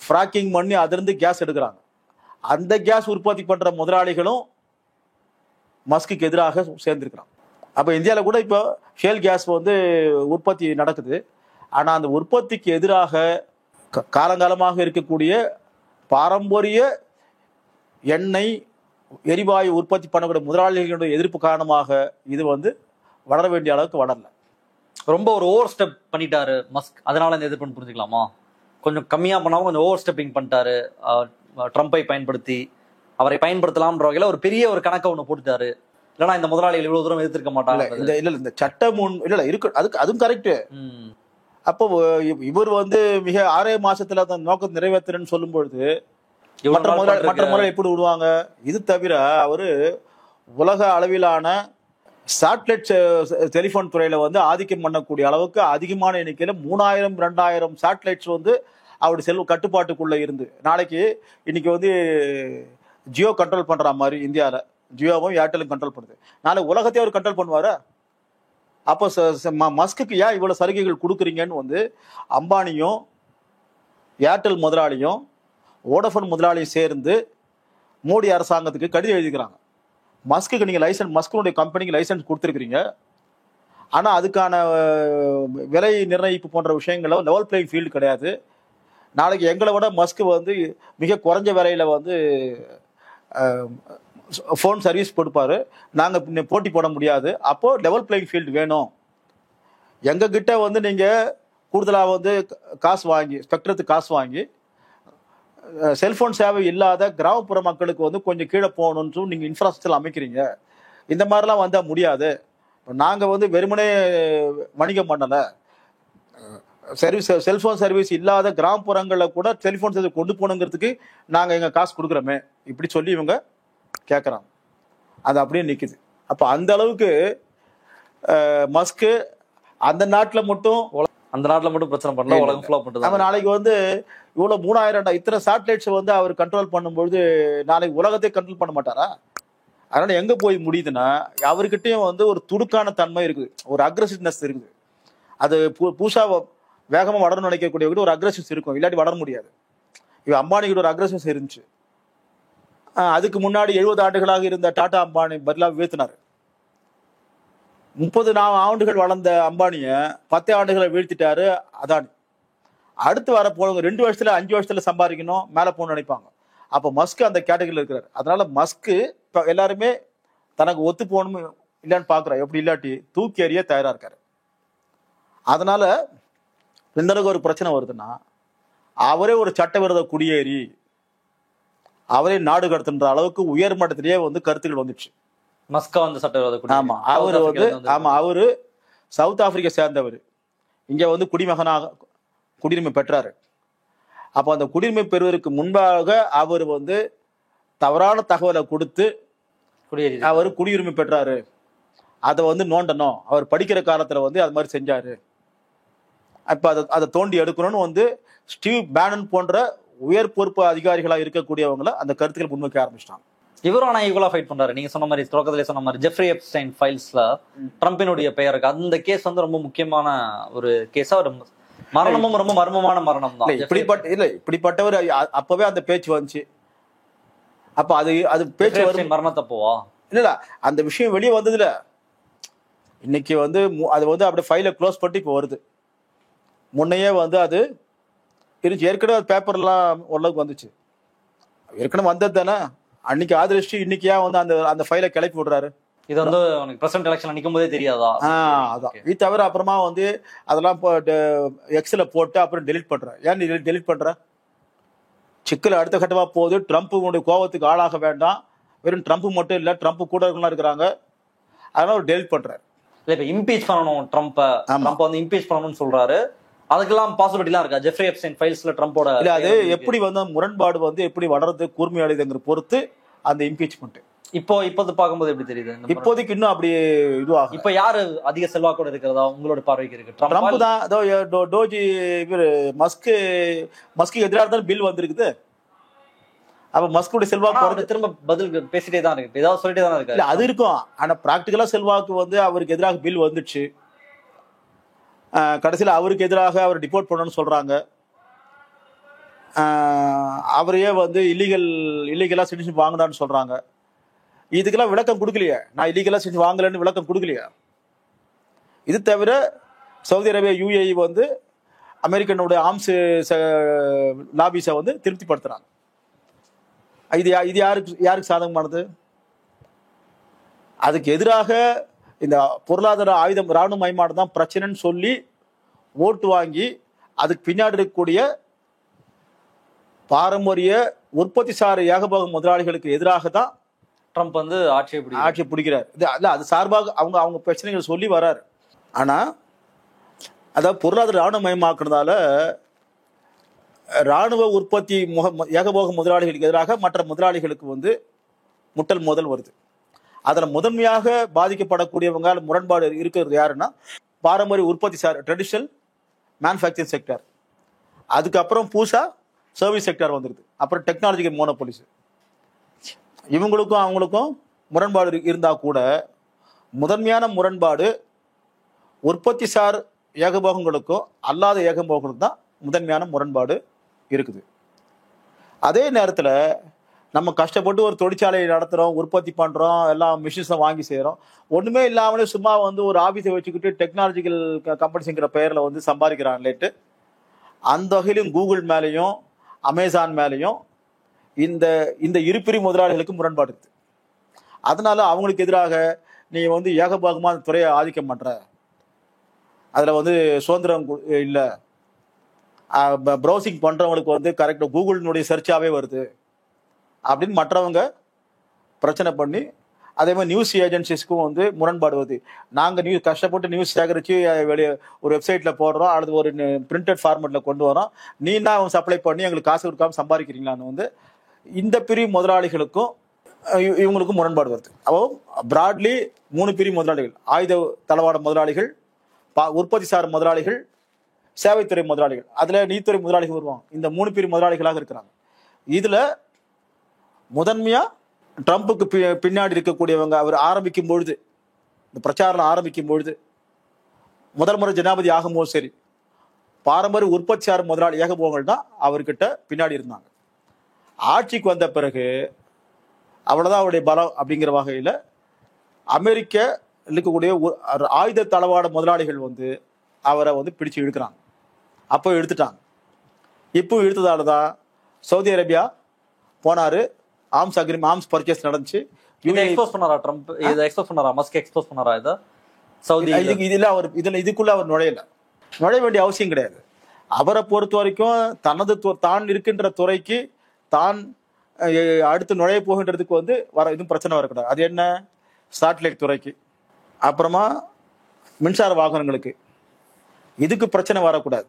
ஃப்ராக்கிங் பண்ணி அதிலிருந்து கேஸ் எடுக்கிறாங்க. அந்த கேஸ் உற்பத்தி பண்ற முதலாளிகளும் மஸ்குக்கு எதிராக சேர்ந்திருக்கிறாங்க. அப்ப இந்தியாவில் கூட இப்போ ஷேல் கேஸ் வந்து உற்பத்தி நடக்குது. ஆனா அந்த உற்பத்திக்கு எதிராக காலங்காலமாக இருக்கக்கூடிய பாரம்பரிய எண்ணெய் எரிவாயு உற்பத்தி பண்ணக்கூடிய முதலாளிகளுடைய எதிர்ப்பு காரணமாக இது வந்து வளர வேண்டிய அளவுக்கு வளரல. ரொம்ப ஒரு ஓவர் ஸ்டெப் பண்ணிட்டாரு மஸ்க், அதனால இந்த எதிர்ப்புன்னு புரிஞ்சுக்கலாமா? கொஞ்சம் கம்மியா பண்ணாம கொஞ்சம் ஓவர் ஸ்டெப்பிங் பண்ணிட்டாரு. ட்ரம்பை பயன்படுத்தி அவரை பயன்படுத்தலாம்ன்ற வகையில ஒரு பெரிய ஒரு கணக்கை ஒண்ணு போட்டுட்டாரு. இல்லைன்னா இந்த முதலாளிகள் இவ்வளவு தூரம் எதிர்த்திருக்க மாட்டாங்க. இந்த சட்டம் இருக்கு, அதுவும் கரெக்ட். அப்போ இவர் வந்து மிக 6 மாசத்துல அந்த நோக்கத்தை நிறைவேற்றுறேன்னு சொல்லும் பொழுது மற்ற முதலாளி எப்படி விடுவாங்க? இது தவிர அவரு உலக அளவிலான சேட்டலைட் டெலிபோன் துறையில வந்து ஆதிக்கம் பண்ணக்கூடிய அளவுக்கு அதிகமான எண்ணிக்கையில 3000-2000 சேட்டலைட்ஸ் வந்து அவருடைய செல்வ கட்டுப்பாட்டுக்குள்ள இருந்து இன்னைக்கு வந்து ஜியோ கண்ட்ரோல் பண்ற மாதிரி இந்தியாவில் ஜியோவும் ஏர்டெலும் கண்ட்ரோல் பண்ணுது. நாளைக்கு உலகத்தையே அவர் கண்ட்ரோல் பண்ணுவாரா? அப்போ மஸ்குக்கு ஏன் இவ்வளவு சலுகைகள் கொடுக்குறீங்கன்னு வந்து அம்பானியும் ஏர்டெல் முதலாளியும் வோடஃபோன் முதலாளியும் சேர்ந்து மோடி அரசாங்கத்துக்கு கடிதம் எழுதிக்கிறாங்க. மஸ்குக்கு நீங்க மஸ்குடைய கம்பெனிக்கு லைசன்ஸ் கொடுத்துருக்கீங்க, ஆனா அதுக்கான விலை நிர்ணயிப்பு போன்ற விஷயங்கள லெவல் பிளேயிங் ஃபீல்டு கிடையாது. நாளைக்கு எங்களை விட மஸ்க் வந்து மிக குறைஞ்ச விலையில வந்து ஃபோன் சர்வீஸ் கொடுப்பாரு, நாங்க போட்டி போட முடியாது. அப்போ லெவல் பிளேயிங் ஃபீல்டு வேணும். எங்க கிட்ட வந்து நீங்க கூடுதலாக வந்து காசு வாங்கி ஸ்பெக்ட்ரத்துக்கு காசு வாங்கி செல்போன் சேவை இல்லாத கிராமப்புற மக்களுக்கு வந்து கொஞ்சம் கீழே போகணும்னு நீங்க இன்ஃப்ராஸ்ட்ரக்சர் அமைக்கிறீங்க. இந்த மாதிரிலாம் வந்தா முடியாது. நாங்க வந்து வெறுமனே வணிகம் பண்ணல, செல்போன் சர்வீஸ் இல்லாத கிராமப்புறங்களில் கூட செல்போன் சர்வீஸ் கொண்டு போகணுங்கிறதுக்கு நாங்க எங்க காசு கொடுக்குறோமே இப்படி சொல்லி இவங்க கேட்குறாங்க. அது அப்படியே நிக்குது. அப்ப அந்த அளவுக்கு மஸ்க் அந்த நாட்டில் மட்டும் பிரச்சனை பண்ணல, உலகம் ஃபுல்லா பண்ணிட்டு நம்ம நாளைக்கு வந்து இவ்வளவு 3000 இத்தனை சேட்டலைட்ஸ் வந்து அவர் கண்ட்ரோல் பண்ணும்பொழுது நாளைக்கு உலகத்தை கண்ட்ரோல் பண்ண மாட்டாரா? அதனால எங்க போய் முடியுதுன்னா அவர்கிட்டயும் வந்து ஒரு துடுக்கான தன்மை இருக்குது, ஒரு அக்ரெசிவ்னஸ் இருக்குது. அது பூசா வேகமா வளரணும்னு நினைக்கக்கூடிய ஒரு அக்ரெசிவ்ஸ் இருக்கும், இல்லாட்டி வளர முடியாது. இவ அம்பானிக்கு ஒரு அக்ரெசிவ்ஸ் இருந்துச்சு. அதுக்கு முன்னாடி 70 ஆண்டுகளாக இருந்த டாடா அம்பானி பதிலாக வீழ்த்தினார். 30 ஆண்டுகள் வளர்ந்த அம்பானிய 10 ஆண்டுகளை வீழ்த்திட்டாரு அதானி. அடுத்து வர போறவங்க 2 வருஷத்துல 5 வருஷத்துல சம்பாதிக்கணும், மேல போகணும்னு நினைப்பாங்க. அப்ப மஸ்க் அந்த கேட்டகரியில் இருக்கிறார். அதனால மஸ்க் இப்ப எல்லாருமே தனக்கு ஒத்து போகணும் இல்லைன்னு பாக்குறாரு. எப்படி இல்லாட்டி தூக்கி எறிய தயாரா இருக்காரு. அதனால எந்த அளவுக்கு ஒரு பிரச்சனை வருதுன்னா அவரே ஒரு சட்டவிரோத குடியேறி அவரே நாடு கடத்துன்ற அளவுக்கு உயர்மட்டத்திலேயே வந்து கருத்துக்கள் வந்துச்சு. மஸ்கா வந்து சட்டவிரோத குடி. ஆமா, அவரு வந்து அவரு சவுத் ஆப்பிரிக்கா சேர்ந்தவர், இங்க வந்து குடியுரிமை பெற்றாரு. அப்ப அந்த குடியுரிமை பெறுவதற்கு முன்பாக அவர் வந்து தவறான தகவலை கொடுத்து அவர் குடியுரிமை பெற்றாரு. அதை வந்து நோண்டணும், அவர் படிக்கிற காலத்துல வந்து அது மாதிரி செஞ்சாரு. அப்ப அதை தோண்டி எடுக்கணும்னு வந்து ஸ்டீவ் பேனன் போன்ற உயர் பொறுப்பு அதிகாரிகளா இருக்கக்கூடியவங்களை அந்த கருத்துக்கள் முன்வைக்க ஆரம்பிச்சிட்டாங்க. இவரும் ஆனா ஈக்குவலா ஃபைட் பண்றாரு. நீங்க சொன்ன மாதிரி தொடக்கத்திலே சொன்ன மாதிரி ஜெஃப்ரி எப்ஸ்டைன் ஃபைல்ஸ்ல ட்ரம்பினுடைய பெயருக்கு அந்த கேஸ் வந்து ரொம்ப முக்கியமான ஒரு கேஸா, ஒரு மரணமும் ரொம்ப மர்மமான மரணம் தான். இப்படிப்பட்டவர் அப்பவே அந்த பேச்சு வந்துச்சு. அப்ப அது பேச்சு மரணத்தப்போவா இல்ல அந்த விஷயம் வெளியே வந்ததுல இன்னைக்கு வந்து அது வந்து அப்படியே ஃபைலை க்ளோஸ் பண்ணி இப்போ வருது. முன்னையே வந்து அது இருந்துச்சு, ஏற்கனவே பேப்பர்லாம் ஓரளவுக்கு வந்துச்சு, ஏற்கனவே வந்தது தானே. அன்னைக்கு ஆதரிச்சு இன்னைக்கு ஏன் வந்து அந்த ஃபைலை கிளப்பி விடுறாரு? இது வந்து பிரசிடென்ட் எலெக்ஷன் நிற்கும் போதே தெரியாதா? அதான். இது தவிர அப்புறமா வந்து அதெல்லாம் எக்ஸ்ல போட்டு அப்புறம் டெலிட் பண்ற. ஏன் நீ டெலிட் பண்ற? சிக்கல் அடுத்த கட்டமா போகுது. ட்ரம்ப் கோபத்துக்கு ஆளாக வேண்டாம். வெறும் ட்ரம்ப் மட்டும் இல்ல, ட்ரம்ப் கூட இருக்கிறாங்க, அதனால ஒரு டெலிட் பண்றாரு. இல்ல இப்ப இம்பீச் பண்ணணும் ட்ரம்ப் வந்து இம்பீச் பண்ணணும்னு சொல்றாரு. அதுக்கெல்லாம் பாசிபிலிட்டிலாம் இருக்கா ஜெஃப்ரி எப்ஸ்டைன் ஃபைல்ஸ்ல ட்ரம்போட? இல்ல அது எப்படி வந்து முரண்பாடு வந்து எப்படி வளர்றது கூர்மையடைதுங்கிற பொறுத்து அந்த இம்பீச்மெண்ட் இப்போது பார்க்கும்போது எப்படி தெரியுது? இப்போதைக்கு இன்னும் அப்படி இதுவாகும். இப்ப யாரு அதிக செல்வாக்கோட இருக்கிறதா உங்களோட பார்வைக்கு இருக்கு? ட்ரம்ப் தான். டோஜி இவர் மஸ்க்கு எதிராக தான் பில் வந்திருக்குது. அப்ப மஸ்குடைய செல்வாக்கு திரும்ப பதில் பேசிட்டே தான் இருக்கு, ஏதாவது சொல்லிட்டே தான் இருக்கு. அது இருக்கும், ஆனா பிராக்டிகலா செல்வாக்கு வந்து அவருக்கு எதிராக பில் வந்துச்சு. கடைசியில் அவருக்கு எதிராக அவர் டிபோர்ட் பண்ணணும்னு சொல்றாங்க. அவரையே வந்து இல்லீகலாக சிட்டிசன் வாங்கினான்னு சொல்றாங்க. இதுக்கெல்லாம் விளக்கம் கொடுக்கலையே, நான் இல்லீகலாக சிட்டிசன் வாங்கலன்னு விளக்கம் கொடுக்கலையா? இது தவிர சவுதி அரேபியா UAE வந்து அமெரிக்கனுடைய ஆர்ம்ஸ் லாபிஸை வந்து திருப்திப்படுத்துறாங்க. இது யாருக்கு சாதகமானது? அதுக்கு எதிராக இந்த பொருளாதார ஆயுதம் இராணுவ மயமானது தான் பிரச்சனைன்னு சொல்லி ஓட்டு வாங்கி அதுக்கு பின்னாடி இருக்கக்கூடிய பாரம்பரிய உற்பத்தி சார் ஏகபோக முதலாளிகளுக்கு எதிராக தான் ட்ரம்ப் வந்து ஆட்சியை பிடிக்கிறார். அது சார்பாக அவங்க பிரச்சனைகள் சொல்லி வர்றாரு. ஆனா அதாவது பொருளாதார இராணுவ மயமாக்குறதால இராணுவ உற்பத்தி ஏகபோக முதலாளிகளுக்கு எதிராக மற்ற முதலாளிகளுக்கு வந்து முட்டல் மோதல் வருது. அதில் முதன்மையாக பாதிக்கப்படக்கூடியவங்க முரண்பாடு இருக்கிறது யாருன்னா பாரம்பரிய உற்பத்தி சார் ட்ரெடிஷனல் மேனுஃபேக்சரிங் செக்டர். அதுக்கப்புறம் புதுசா சர்வீஸ் செக்டர் வந்துருது. அப்புறம் டெக்னாலஜிக்கல் மோனோபோலிஸ். இவங்களுக்கும் அவங்களுக்கும் முரண்பாடு இருந்தா கூட முதன்மையான முரண்பாடு உற்பத்தி சார் ஏகபோகங்களுக்கும் அல்லாத ஏகபோகங்களுக்கும் தான் முதன்மையான முரண்பாடு இருக்குது. அதே நேரத்தில் நம்ம கஷ்டப்பட்டு ஒரு தொழிற்சாலையை நடத்துகிறோம், உற்பத்தி பண்ணுறோம், எல்லாம் மிஷின்ஸை வாங்கி செய்கிறோம். ஒன்றுமே இல்லாமலே சும்மா வந்து ஒரு ஆஃபீஸை வச்சுக்கிட்டு டெக்னாலஜிக்கல் கம்பெனிஸுங்கிற பெயரில் வந்து சம்பாதிக்கிறான்லேட்டு அந்த வகையிலும் கூகுள் மேலேயும் அமேசான் மேலேயும் இந்த இருபிரி முதலாளிகளுக்கு முரண்பாடு இருக்குது. அதனால அவங்களுக்கு எதிராக நீ வந்து ஏகபாகமாக துறையை ஆதிக்கம் பண்ணுற, அதில் வந்து சுதந்திரம் இல்லை, ப்ரௌசிங் பண்ணுறவங்களுக்கு வந்து கரெக்டாக கூகுளினுடைய சர்ச்சாகவே வருது அப்படின்னு மற்றவங்க பிரச்சனை பண்ணி, அதே மாதிரி நியூஸ் ஏஜென்சிஸ்க்கும் வந்து முரண்பாடு வருது. நாங்கள் கஷ்டப்பட்டு நியூஸ் சேகரித்து வெளியே ஒரு வெப்சைட்டில் போடுறோம், அல்லது ஒரு பிரிண்டட் ஃபார்மெட்டில் கொண்டு வரோம், நீனா அவங்க சப்ளை பண்ணி எங்களுக்கு காசு கொடுக்காம சம்பாதிக்கிறீங்களான்னு வந்து இந்த பிரிவு முதலாளிகளுக்கும் இவங்களுக்கும் முரண்பாடு வருது. அப்போ பிராட்லி 3 பிரிவு முதலாளிகள்: ஆயுத தளவாட முதலாளிகள், உற்பத்தி சார் முதலாளிகள், சேவைத்துறை முதலாளிகள். அதில் நீதித்துறை முதலாளிகள் வருவாங்க. இந்த 3 பிரிவு முதலாளிகளாக இருக்கிறாங்க. இதில் முதன்மையா ட்ரம்ப்புக்கு பின்னாடி இருக்கக்கூடியவங்க, அவர் ஆரம்பிக்கும் பொழுது, இந்த பிரச்சாரம் ஆரம்பிக்கும் பொழுது, முதல் முறை ஜனாதிபதி ஆகும்போது சரி, பாரம்பரிய உற்பத்தி சார் முதலாளி ஏகபோகங்கள் தான் அவர்கிட்ட பின்னாடி இருந்தாங்க. ஆட்சிக்கு வந்த பிறகு அவ்வளவுதான் அவருடைய பலம் அப்படிங்கிற வகையில் அமெரிக்க இருக்கக்கூடிய ஆயுத தளவாட முதலாளிகள் வந்து அவரை வந்து பிடிச்சு இழுக்கிறாங்க. அப்போ எடுத்துட்டாங்க. இப்போ இழுத்ததால தான் சவுதி அரேபியா போனாரு, ஆர்ம்ஸ் பர்ச்சேஸ் நடந்துச்சு. எக்ஸ்போஸ் பண்ணாரா ட்ரம்ப்? இதை எக்ஸ்போஸ் பண்ணாரா? மஸ்க் எக்ஸ்போஸ் பண்ணாரா? இதை சவுதி இதுக்குள்ள அவர் நுழைய வேண்டிய அவசியம் கிடையாது. அவரை பொறுத்த வரைக்கும் தான் இருக்கின்ற துறைக்கு தான் அடுத்து நுழைய போகின்றதுக்கு வந்து எதுவும் பிரச்சனை வரக்கூடாது. அது என்ன? சாட்டிலைட் துறைக்கு, அப்புறமா மின்சார வாகனங்களுக்கு, இதுக்கு பிரச்சனை வரக்கூடாது.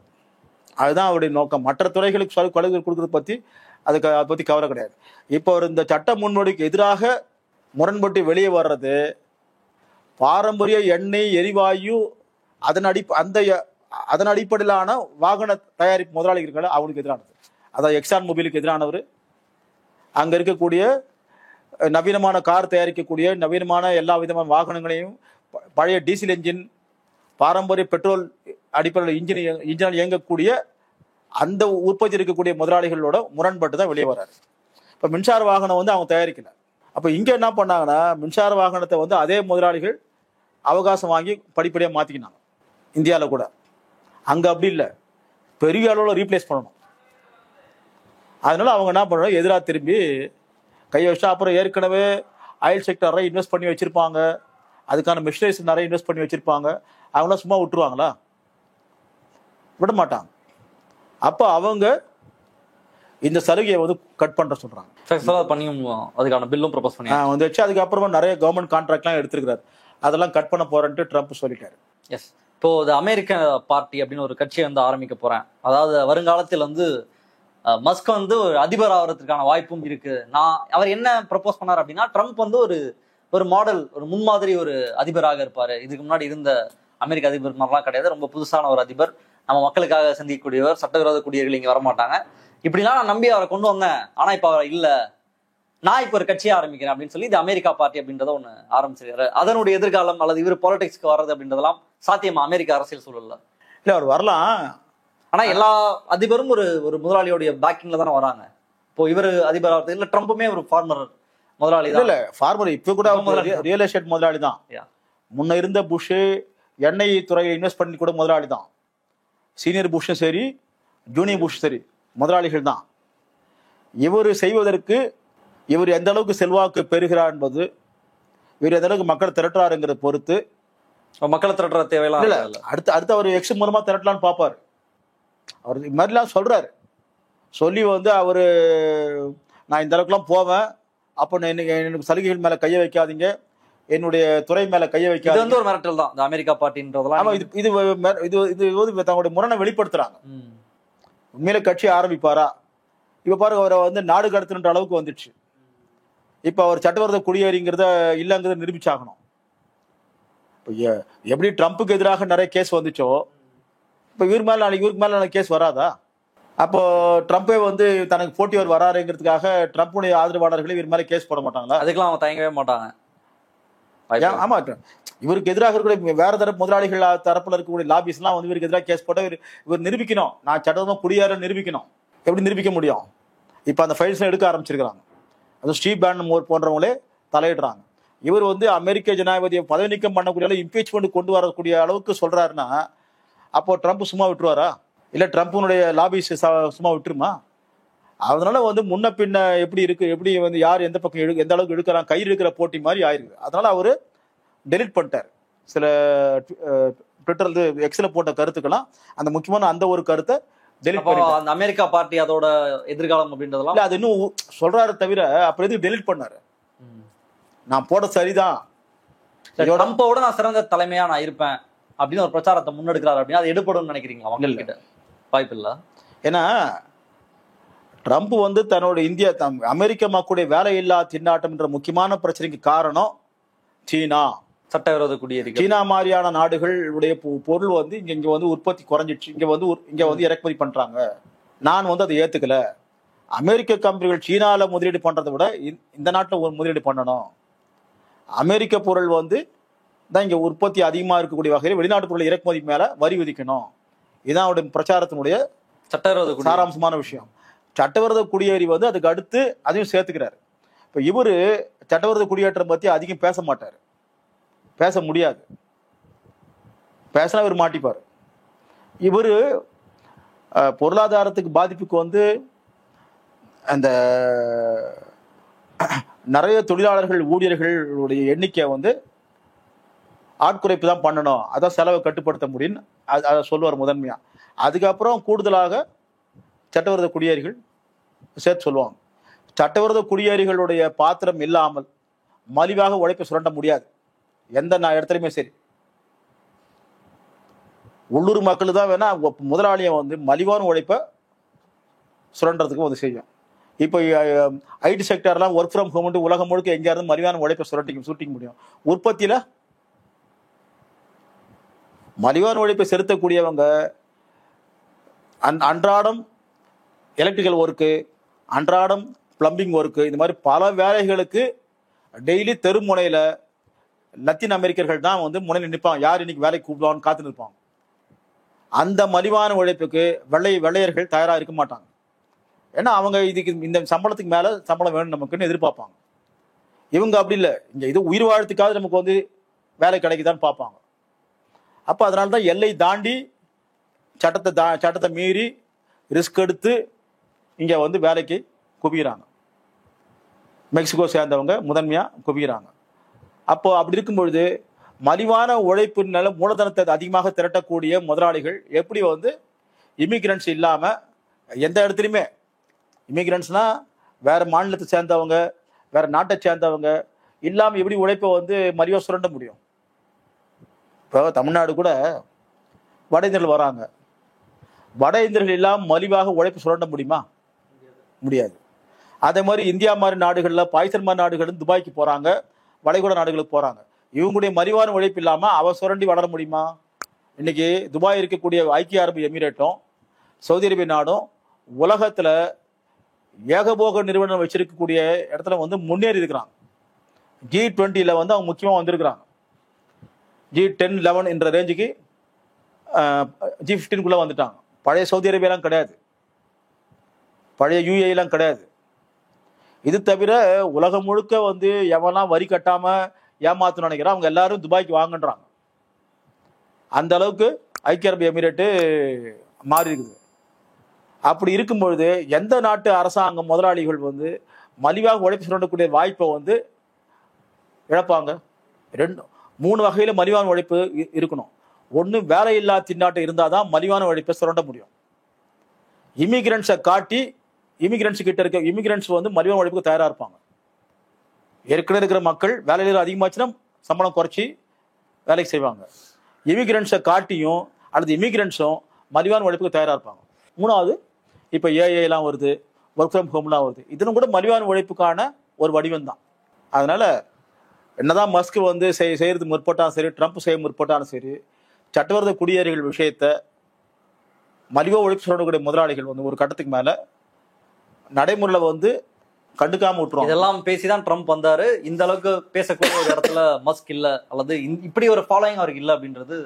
அதுதான் அவருடைய நோக்கம். மற்ற துறைகளுக்கு சலுகைகள் கொடுக்கறத அதை பற்றி கவலை கிடையாது. இப்போ இந்த சட்ட முன்வடிவுக்கு எதிராக முரண்பட்டு வெளியே வர்றது பாரம்பரிய எண்ணெய் எரிவாயு அதன் அடிப்படையிலான வாகன தயாரிப்பு முதலாளிகள் அவனுக்கு எதிரானது. அதாவது எக்ஸான் மொபைலுக்கு எதிரானவர், அங்க இருக்கக்கூடிய நவீனமான கார் தயாரிக்கக்கூடிய நவீனமான எல்லா விதமான வாகனங்களையும், பழைய டீசல் என்ஜின், பாரம்பரிய பெட்ரோல் அடிப்படையில் இன்ஜினால் இயங்கக்கூடிய அந்த உற்பத்தி இருக்கக்கூடிய முதலாளிகளோட முரண்பட்டு தான் வெளியே வர்றாரு. இப்போ மின்சார வாகனம் வந்து அவங்க தயாரிக்கல. அப்போ இங்கே என்ன பண்ணாங்கன்னா, மின்சார வாகனத்தை வந்து அதே முதலாளிகள் அவகாசம் வாங்கி படிப்படியாக மாற்றிக்கினாங்க. இந்தியாவில் கூட அங்கே அப்படி இல்லை, பெரிய அளவில் ரீப்ளேஸ் பண்ணணும். அதனால அவங்க என்ன பண்ணுறாங்க, எதிராக திரும்பி கையை வச்சா. அப்புறம் ஏற்கனவே ஆயில் செக்டர் நிறைய இன்வெஸ்ட் பண்ணி வச்சிருப்பாங்க, அதுக்கான மிஷினரிஸ் நிறைய இன்வெஸ்ட் பண்ணி வச்சிருப்பாங்க. அவங்களாம் சும்மா விட்டுருவாங்களா? விட மாட்டாங்க. அப்போ அவங்க இந்த சலுகையை வந்து கட் பண்ற சொல்றாங்க. அதுக்கான பில்லும் ப்ரொபோஸ் பண்ணி வந்துச்சு. அதுக்கப்புறமா நிறைய கவர்மெண்ட் கான்ட்ராக்ட்லாம் எடுத்திருக்கிறாரு. அதெல்லாம் கட் பண்ண போறேன்ட்டு ட்ரம்ப் சொல்லிட்டாரு. எஸ். இப்போ அமெரிக்க பார்ட்டி அப்படின்னு ஒரு கட்சியை வந்து ஆரம்பிக்க போறேன். அதாவது வருங்காலத்தில் வந்து மஸ்க் வந்து ஒரு அதிபர் ஆகிறதுக்கான வாய்ப்பும் இருக்கு. அவர் என்ன ப்ரப்போஸ் பண்ணார் அப்படின்னா, ட்ரம்ப் வந்து ஒரு மாடல், ஒரு முன்மாதிரி ஒரு அதிபராக இருப்பாரு. இதுக்கு முன்னாடி இருந்த அமெரிக்க அதிபர் மாதிரிலாம் கிடையாது. ரொம்ப புதுசான ஒரு அதிபர், நம்ம மக்களுக்காக சிந்திக்கக்கூடியவர், சட்டவிரோத குடியர்கள் இங்க வரமாட்டாங்க. இப்படிலாம் நான் நம்பி அவரை கொண்டு வந்தேன். ஆனா இப்ப அவர் இல்ல, நான் இப்ப ஒரு கட்சியை ஆரம்பிக்கிறேன் அப்படின்னு சொல்லி இது அமெரிக்கா பார்ட்டி அப்படின்றத ஒண்ணு ஆரம்பிச்சிருக்காரு. அதனுடைய எதிர்காலம் அல்லது இவர் பாலிடிக்ஸ்க்கு வர்றது அப்படின்றதெல்லாம் சாத்தியமா அமெரிக்க அரசியல் சூழல்ல? இல்ல, அவர் வரலாம். ஆனா எல்லா அதிபரும் ஒரு ஒரு முதலாளியோடைய பேக்கிங்ல தானே வராங்க. இப்போ இவர் அதிபர் ஆகிறது இல்ல, ட்ரம்ப்புமே ஒரு ஃபார்மர் முதலாளி தான். இல்ல ஃபார்மர் இப்ப கூட ரியல் எஸ்டேட் முதலாளி தான். முன்ன இருந்த புஷ் எண்ணெய் துறையை இன்வெஸ்ட் பண்ணி கூட முதலாளி தான். சீனியர் புஷும் சரி ஜூனியர் புஷ் சரி முதலாளிகள் தான். இவர் செய்வதற்கு இவர் எந்த அளவுக்கு செல்வாக்கு பெறுகிறார் என்பது, இவர் எந்த அளவுக்கு மக்கள் திரட்டுறாருங்கிறத பொறுத்து. மக்களை திரட்டுற தேவையெல்லாம் இல்ல, அடுத்து அவர் எக்ஸ் மூலமா திரட்டலான்னு பார்ப்பாரு. அவர் இது மாதிரிலாம் சொல்றாரு. சொல்லி வந்து அவரு நான் இந்த அளவுக்குலாம் போவேன், அப்போ எனக்கு சலுகைகள் மேல கைய வைக்காதீங்க, என்னுடைய துறை மேல கைய வைக்காது. இது வந்து ஒரு மிரட்டல் தான் இந்த அமெரிக்கா பார்ட்டின்றதெல்லாம். ஆமா, இது இது இது இது தங்களுடைய முரணை வெளிப்படுத்துறாங்க. உண்மையில கட்சி ஆரம்பிப்பாரா? இப்ப பாருங்க, அவரை வந்து நாடு கடத்துன்ற அளவுக்கு வந்துடுச்சு. இப்ப அவர் சட்டவிரோத குடியேறிங்கிறத இல்லங்கிறத நிரூபிச்சாகணும். எப்படி ட்ரம்ப்புக்கு எதிராக நிறைய கேஸ் வந்துச்சோ, இப்ப இவருக்கு மேல கேஸ் வராதா? அப்போ ட்ரம்ப்பே வந்து தனக்கு போட்டியவர் வராருங்கிறதுக்காக ட்ரம்ப்புடைய ஆதரவாளர்களை இவர் மேல கேஸ் போட மாட்டாங்களா? அதுக்கெல்லாம் அவங்க தயங்கவே மாட்டாங்க. ஆமா, இவருக்கு எதிராக இருக்கக்கூடிய வேற தரப்பு முதலாளிகள் தரப்புல இருக்கக்கூடிய லாபிஸ் எல்லாம் வந்து இவருக்கு எதிராக கேஸ் போட்ட இவர் நிரூபிக்கணும், நான் சட்டமா குடியேற நிரூபிக்கணும். எப்படி நிரூபிக்க முடியும்? இப்ப அந்த ஃபைல்ஸ் எடுக்க ஆரம்பிச்சிருக்காங்க. அது ஸ்டீவ் பேனன் போன்றவங்களே தலையிடுறாங்க. இவர் வந்து அமெரிக்க ஜனாதிபதியை பதவி நீக்கம் பண்ணக்கூடிய இம்பீச்மெண்ட் கொண்டு வரக்கூடிய அளவுக்கு சொல்றாருன்னா, அப்போ ட்ரம்ப் சும்மா விட்டுருவாரா? இல்ல ட்ரம்ப்புடைய லாபிஸ் சும்மா விட்டுருமா? அதனால வந்து முன்ன பின்ன எப்படி இருக்கு, எப்படி வந்து யார் எந்த பக்கம் எந்த அளவுக்கு எடுக்கிறான், கயிறு இருக்கிற போட்டி மாதிரி ஆயிருக்கு. அதனால அவரு டெலிட் பண்ணிட்டார் சில ட்விட்டர்ல எக்ஸ்ல போட்ட கருத்துக்கெல்லாம். அந்த முக்கியமான அந்த ஒரு கருத்தை டெலிட் பண்ணிட்டார். அந்த அமெரிக்கா பார்ட்டி அதோட எதிர்காலம் அப்படின்றதெல்லாம் இல்ல, அது இன்னும் சொல்றாரு தவிர அப்புறம் எதுக்கு டெலிட் பண்ணாரு? நான் போட சரிதான், ட்ரம்போட நான் சிறந்த தலைமையா நான் இருப்பேன் அப்படின்னு ஒரு பிரச்சாரத்தை முன்னெடுக்கிறாரு அப்படின்னா அது எடுபடும் நினைக்கிறீங்களா? மக்கள் கிட்ட வாய்ப்பு இல்ல. ஏன்னா ட்ரம்ப் வந்து தன்னோட அமெரிக்க மக்களுடைய வேலையில்லா திண்டாட்டம் என்ற முக்கியமான பிரச்சனைக்கு காரணம் சீனா, சட்டவிரோத குடியேறிகள். சீனா மாதிரியான நாடுகளுடைய பொருள் வந்து இங்க வந்து உற்பத்தி குறைஞ்சிடுச்சு, இங்க வந்து இறக்குமதி பண்றாங்க, நான் வந்து அதை ஏத்துக்கல. அமெரிக்க கம்பெனிகள் சீனால முதலீடு பண்றதை விட இந்த நாட்டுல முதலீடு பண்ணணும். அமெரிக்க பொருள் வந்து தான் இங்க உற்பத்தி அதிகமா இருக்கக்கூடிய வகையில் வெளிநாட்டு பொருள் இறக்குமதி மேல வரி விதிக்கணும். இதுதான் அவருடைய பிரச்சாரத்தினுடைய சட்டவிரோத சாராம்சமான விஷயம். சட்டவிரோத குடியேறி வந்து அதுக்கு அடுத்து அதையும் சேர்த்துக்கிறாரு. இப்ப இவரு சட்டவிரோத குடியேற்றம் பத்தி அதிகம் பேச மாட்டாரு, பேச முடியாது. பேசினா இவர் மாட்டிப்பாரு. இவரு பொருளாதாரத்துக்கு பாதிப்புக்கு வந்து அந்த நிறைய தொழிலாளர்கள் ஊழியர்களுடைய எண்ணிக்கை வந்து ஆட்குறைப்பு தான் பண்ணணும், அதான் செலவை கட்டுப்படுத்த முடியும் அதை சொல்லுவார் முதன்மையா. அதுக்கப்புறம் கூடுதலாக சட்டவிரோத குடியேறிகள் சேர்த்து சொல்லுவாங்க. சட்டவிரோத குடியேறிகளுடைய பாத்திரம் இல்லாமல் மலிவாக உழைப்பை சுரண்ட முடியாது எந்த இடத்துலையுமே. சரி, உள்ளூர் மக்கள் தான் வேணா முதலாளியை வந்து மலிவான உழைப்பை சுரண்டதுக்கு உதவி செய்யும். இப்போ ஐடி செக்டர்லாம் ஒர்க் ஃப்ரம் ஹோம் உலகம் முழுக்க எங்கேயா இருந்து மலிவான உழைப்பை சுருட்டிக்க முடியும். உற்பத்தியில மலிவான உழைப்பை செலுத்தக்கூடியவங்க அன்றாடம் எலக்ட்ரிக்கல் ஒர்க்கு, அன்றாடம் பிளம்பிங் ஒர்க்கு, இந்த மாதிரி பல வேலைகளுக்கு டெய்லி தெருமுனையில லத்தீன் அமெரிக்கர்கள் தான் வந்து முனையில் நிற்பாங்க. யார் இன்னைக்கு வேலைக்கு கூப்பிடுவான்னு காத்து நிற்பாங்க. அந்த மலிவான உழைப்புக்கு வெள்ளையர்கள் தயாராக இருக்க மாட்டாங்க. ஏன்னா அவங்க இதுக்கு இந்த சம்பளத்துக்கு மேல சம்பளம் வேணும் நமக்குன்னு எதிர்பார்ப்பாங்க. இவங்க அப்படி இல்லை, இங்க இது உயிர் வாழ்த்துக்காவது நமக்கு வந்து வேலை கிடைக்குதான்னு பார்ப்பாங்க. அப்ப அதனாலதான் எல்லை தாண்டி சட்டத்தை மீறி ரிஸ்க் எடுத்து இங்க வந்து வேலைக்கு குவிகிறாங்க. மெக்சிகோ சேர்ந்தவங்க முதன்மையா குவிகிறாங்க. அப்போ அப்படி இருக்கும் பொழுது மலிவான உழைப்புனால மூலதனத்தை அதிகமாக திரட்டக்கூடிய முதலாளிகள் எப்படி வந்து இமிகிரன்ஸ் இல்லாம எந்த இடத்துலையுமே, இமிகிரன்ஸ்னா வேற மாநிலத்தை சேர்ந்தவங்க வேற நாட்டை சேர்ந்தவங்க இல்லாம எப்படி உழைப்பை வந்து மலிவா சுரண்ட முடியும்? இப்போ தமிழ்நாடு கூட வட இந்தியர்கள் வராங்க, வட இந்தியர்கள் இல்லாமல் மலிவாக உழைப்பு சுரண்ட முடியுமா? முடியாது. அதே மாதிரி இந்தியா மாதிரி நாடுகள்ல, பாகிஸ்தான் மாதிரி நாடுகள் துபாய்க்கு போறாங்க, வளைகுடா நாடுகளுக்கு போறாங்க. இவங்களுடைய மலிவான உழைப்பு இல்லாம அவ சுரண்டி வளர முடியுமா? இன்னைக்கு துபாய் இருக்கக்கூடிய ஐக்கிய அரபு எமிரேட்டும் சவுதி அரேபிய நாடும் உலகத்துல ஏகபோக நிறுவனம் வச்சிருக்கக்கூடிய இடத்துல வந்து முன்னேறி இருக்கிறாங்க. G20 வந்து அவங்க முக்கியமா வந்திருக்கிறாங்க. G10, 11 என்ற ரேஞ்சுக்கு G15 வந்துட்டாங்க. பழைய சவுதி அரேபியாலாம் கிடையாது, பழைய யூஏலாம் கிடையாது. இது தவிர உலகம் முழுக்க வந்து எவனா வரி கட்டாம ஏமாத்தணும்னு நினைக்கிறான், அவங்க எல்லாரும் துபாய்க்கு வாங்கன்றாங்க. அந்த அளவுக்கு ஐக்கிய அரபு எமிரேட்டு மாறி இருக்குது. அப்படி இருக்கும்பொழுது எந்த நாட்டு அரசாங்க முதலாளிகள் வந்து மலிவாக உழைப்பு சுரண்டக்கூடிய வாய்ப்பை வந்து இழப்பாங்க? 3 வகையில மலிவான உழைப்பு இருக்கணும். ஒன்று, வேலையில்லா திண்டாட்டம் இருந்தால் தான் மலிவான உழைப்பை சுரண்ட முடியும். இமிகிரண்ட்ஸை காட்டி இமிகிரண்ட்ஸ் கிட்ட இருக்க இமிகிரண்ட்ஸ் வந்து மலிவான உழைப்புக்கு தயாராக இருப்பாங்க. ஏற்கனவே இருக்கிற மக்கள் வேலையில் அதிகமாச்சுன்னா சம்பளம் குறைச்சி வேலைக்கு செய்வாங்க. இமிகிரண்ட்ஸை காட்டியும் அல்லது இமிகிரண்ட்ஸும் மலிவான உழைப்புக்கு தயாராக இருப்பாங்க. 3வது, இப்போ ஏஐலாம் வருது, ஒர்க் ஃப்ரம் ஹோம்லாம் வருது, இதனும் கூட மலிவான உழைப்புக்கான ஒரு வடிவம் தான். அதனால என்னதான் மஸ்க் வந்து செய்யறதுக்கு முற்பட்டாலும் சரி, ட்ரம்ப் செய்ய முற்பட்டாலும் சரி, சட்டவிரோத குடியேறிகள் விஷயத்த மலிவா உழைப்பு சொல்லக்கூடிய முதலாளிகள் வந்து ஒரு கட்டத்துக்கு மேல நடைமுறையில வந்து கண்டுக்காம விட்டுருவாங்க. இதெல்லாம் பேசிதான் ட்ரம்ப் வந்தாரு. இந்த அளவுக்கு பேசக்கூடிய ஒரு இடத்துல மஸ்க் இல்ல, அல்லது இப்படி ஒரு ஃபாலோயிங் அவருக்கு இல்லை அப்படின்றது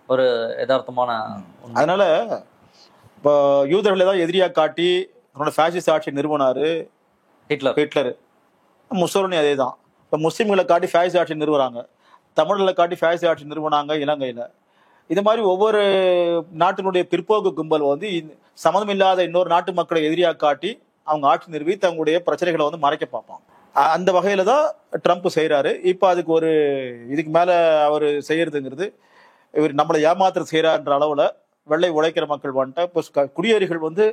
ஒரு யதார்த்தமான. அதனால இப்போ யூதர்களை தான் எதிரியா காட்டி அவனோட ஃபேசிஸ்ட் ஆட்சியை நிறுவனாரு ஹிட்லர். முசோலினி அதே தான். இப்போ முஸ்லீம்களை காட்டி ஃபேசிஸ்ட் ஆட்சி நிறுவுறாங்க, தமிழர்களை காட்டி ஃபேசிஸ்ட் ஆட்சி நிறுவனாங்க இலங்கையில். இது மாதிரி ஒவ்வொரு நாட்டினுடைய பிற்போக்கு கும்பல் வந்து சம்மந்தம் இல்லாத இன்னொரு நாட்டு மக்களை எதிரியாக காட்டி அவங்க ஆட்சி நிறுவி தங்களுடைய பிரச்சனைகளை வந்து மறைக்க பார்ப்பாங்க. அந்த வகையில தான் ட்ரம்ப் செய்யறாரு. இப்போ அதுக்கு ஒரு இதுக்கு மேல அவர் செய்யறதுங்கிறது இவர் நம்மளை ஏமாத்திர செய்யறான்ற அளவுல வெள்ளை உழைக்கிற மக்கள் வந்துட்டு இப்போ குடியேறிகள் வந்து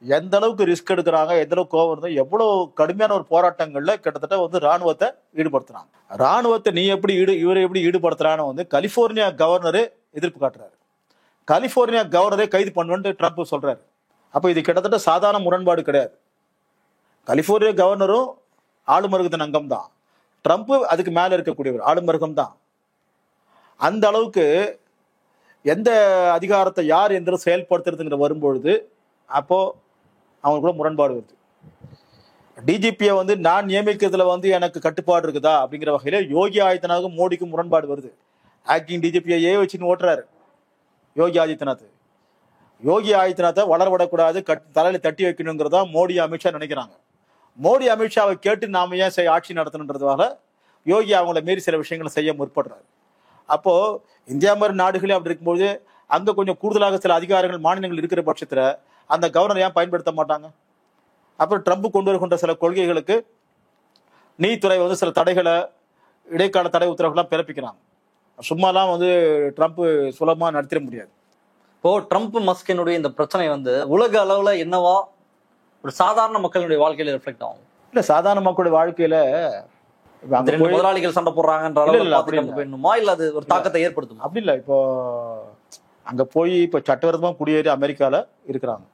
எந்த அளவுக்கு ரிஸ்க் எடுக்கிறாங்க, எந்த அளவுக்கு கோவம் இருந்தால் எவ்வளவு கடுமையான ஒரு போராட்டங்கள்ல கிட்டத்தட்ட வந்து ராணுவத்தை ஈடுபடுத்துறாங்க. ராணுவத்தை இவரை எப்படி ஈடுபடுத்துறான்னு வந்து கலிபோர்னியா கவர்னரு எதிர்ப்பு காட்டுறாரு. கலிபோர்னியா கவர்னரே கைது பண்ணுவேன்னு ட்ரம்ப் சொல்றாரு. அப்போ இது கிட்டத்தட்ட சாதாரண முரண்பாடு கிடையாது. கலிபோர்னியா கவர்னரும் ஆளுமருகத்தின் அங்கம் தான், ட்ரம்ப் அதுக்கு மேல இருக்கக்கூடியவர் ஆளுமருகம் தான். அந்த அளவுக்கு எந்த அதிகாரத்தை யார் எந்த செயல்படுத்துறதுங்கிற வரும்பொழுது அப்போ அவங்களுக்குள்ள முரண்பாடு வருது. டிஜிபியை வந்து நான் நியமிக்கிறதுல வந்து எனக்கு கட்டுப்பாடு இருக்குதா அப்படிங்கிற வகையில யோகி ஆதித்யநாத்துக்கும் மோடிக்கும் முரண்பாடு வருது. ஆக்டிங் டிஜிபியை வச்சுன்னு ஓட்டுறாரு யோகி ஆதித்யநாத். யோகி ஆதித்யநாத்தை வளர விடக்கூடாது, தலையில தட்டி வைக்கணுங்கிறதா மோடி அமித்ஷா நினைக்கிறாங்க. மோடி அமித்ஷாவை கேட்டு நாம ஏன் ஆட்சி நடத்தணுன்றதுனால யோகி அவங்கள மீறி சில விஷயங்களை செய்ய முற்படுறாரு. அப்போ இந்தியா மாதிரி நாடுகளே அப்படி இருக்கும்போது அங்க கொஞ்சம் கூடுதலாக சில அதிகாரங்கள் மாநிலங்கள் இருக்கிற பட்சத்துல அந்த கவர்னர் ஏன் பயன்படுத்த மாட்டாங்க? அப்புறம் ட்ரம்ப் கொண்டு வருகின்ற சில கொள்கைகளுக்கு நீதித்துறை வந்து சில தடைகளை, இடைக்கால தடை உத்தரவுகள்லாம் பிறப்பிக்கிறாங்க. சும்மாலாம் வந்து ட்ரம்ப் சுலபமா நடத்திட முடியாது. இப்போ ட்ரம்ப் மஸ்கினுடைய இந்த பிரச்சனை வந்து உலக அளவுல என்னவா ஒரு சாதாரண மக்களுடைய வாழ்க்கையில ரிஃப்ளெக்ட் ஆகும்? இல்ல, சாதாரண மக்களுடைய வாழ்க்கையில முதலாளிகள் சண்டை போடுறாங்கன்ற வேணுமா, இல்ல அது ஒரு தாக்கத்தை ஏற்படுத்தும்? அப்படி இல்ல. இப்போ அங்க போய் இப்போ சட்டவிரோதமா குடியேறி அமெரிக்கால இருக்கிறாங்க,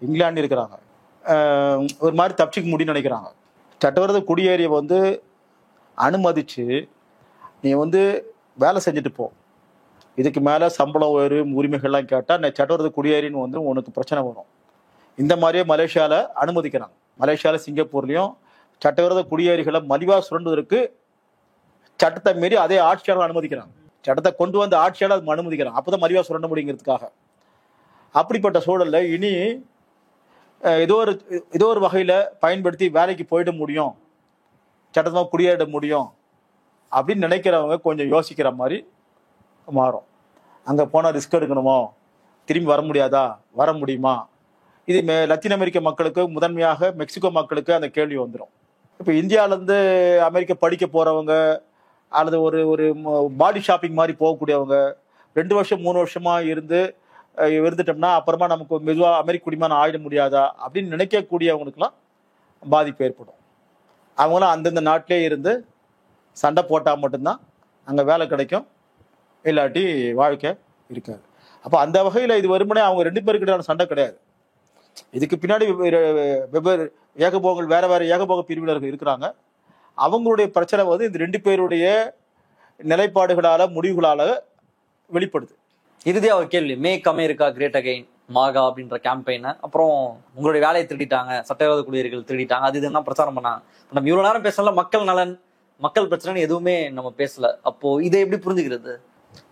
இங்கிலாந்து இருக்கிறாங்க, ஒரு மாதிரி தப்பிச்சுக்க முடியும்னு நினைக்கிறாங்க. சட்டவிரோத குடியேறிய வந்து அனுமதிச்சு நீ வந்து வேலை செஞ்சுட்டு போ, இதுக்கு மேல சம்பளம் உயர்வு உரிமைகள்லாம் கேட்டா நான் சட்டவிரோத குடியேறின்னு வந்து உனக்கு பிரச்சனை வரும். இந்த மாதிரியே மலேசியால அனுமதிக்கிறாங்க. மலேசியால சிங்கப்பூர்லயும் சட்டவிரோத குடியேறிகளை மலிவா சுரண்டுவதற்கு சட்டத்தை மீறி அதே ஆட்சியாளர் அனுமதிக்கிறாங்க. சட்டத்தை கொண்டு வந்த ஆட்சியாளர் அனுமதிக்கிறாங்க, அப்பதான் மலிவா சுரண்ட முடியுங்கிறதுக்காக. அப்படிப்பட்ட சூழல்ல இனி ஏதோ ஒரு வகையில பயன்படுத்தி வேலைக்கு போயிட முடியும், சட்டத்தமாக குடியேற முடியும் அப்படின்னு நினைக்கிறவங்க கொஞ்சம் யோசிக்கிற மாதிரி மாறும். அங்க போனா ரிஸ்க் எடுக்கணுமோ, திரும்பி வர முடியாதா, வர முடியுமா? இது லத்தீன் அமெரிக்க மக்களுக்கு, முதன்மையாக மெக்சிகோ மக்களுக்கு அந்த கேள்வி வந்துடும். இப்போ இந்தியாவிலேருந்து அமெரிக்கா படிக்க போறவங்க அல்லது ஒரு பாடி ஷாப்பிங் மாதிரி போகக்கூடியவங்க 2 வருஷம் 3 வருஷமா இருந்துட்டோம்னா அப்புறமா நமக்கு மெதுவாக அமெரிக்க குடிமகன் ஆயிட முடியாதா அப்படின்னு நினைக்கக்கூடியவங்களுக்குலாம் பாதிப்பு ஏற்படும். அவங்களாம் அந்தந்த நாட்டிலே இருந்து சண்டை போட்டால் மட்டும்தான் அங்கே வேலை கிடைக்கும், இல்லாட்டி வாழ்க்கை இருக்காது. அப்போ அந்த வகையில் இது வெறுமனே அவங்க 2 பேருக்கிட்டான சண்டை கிடையாது. இதுக்கு பின்னாடி வெவ்வேறு ஏகபோகங்கள், வேற வேற ஏகபோக பிரிவினர்கள் இருக்கிறாங்க. அவங்களுடைய பிரச்சனை வந்து இந்த 2 பேருடைய நிலைப்பாடுகளால, முடிவுகளால வெளிப்படுது. இறுதியாக ஒரு கேள்வி, மேக் அமெரிக்கா கிரேட் அகைன் மாகா அப்படின்ற கேம்பெயினை, அப்புறம் உங்களுடைய வேலையை திருடிட்டாங்க, சட்டவிரோத குடியேறிகள் திருடிட்டாங்க, அது இதெல்லாம் பிரச்சாரம் பண்ணாங்க. நம்ம இவ்வளவு நேரம் பேசல மக்கள் நலன், மக்கள் பிரச்சனை எதுவுமே நம்ம பேசல. அப்போ இதை எப்படி புரிஞ்சுக்கிறது?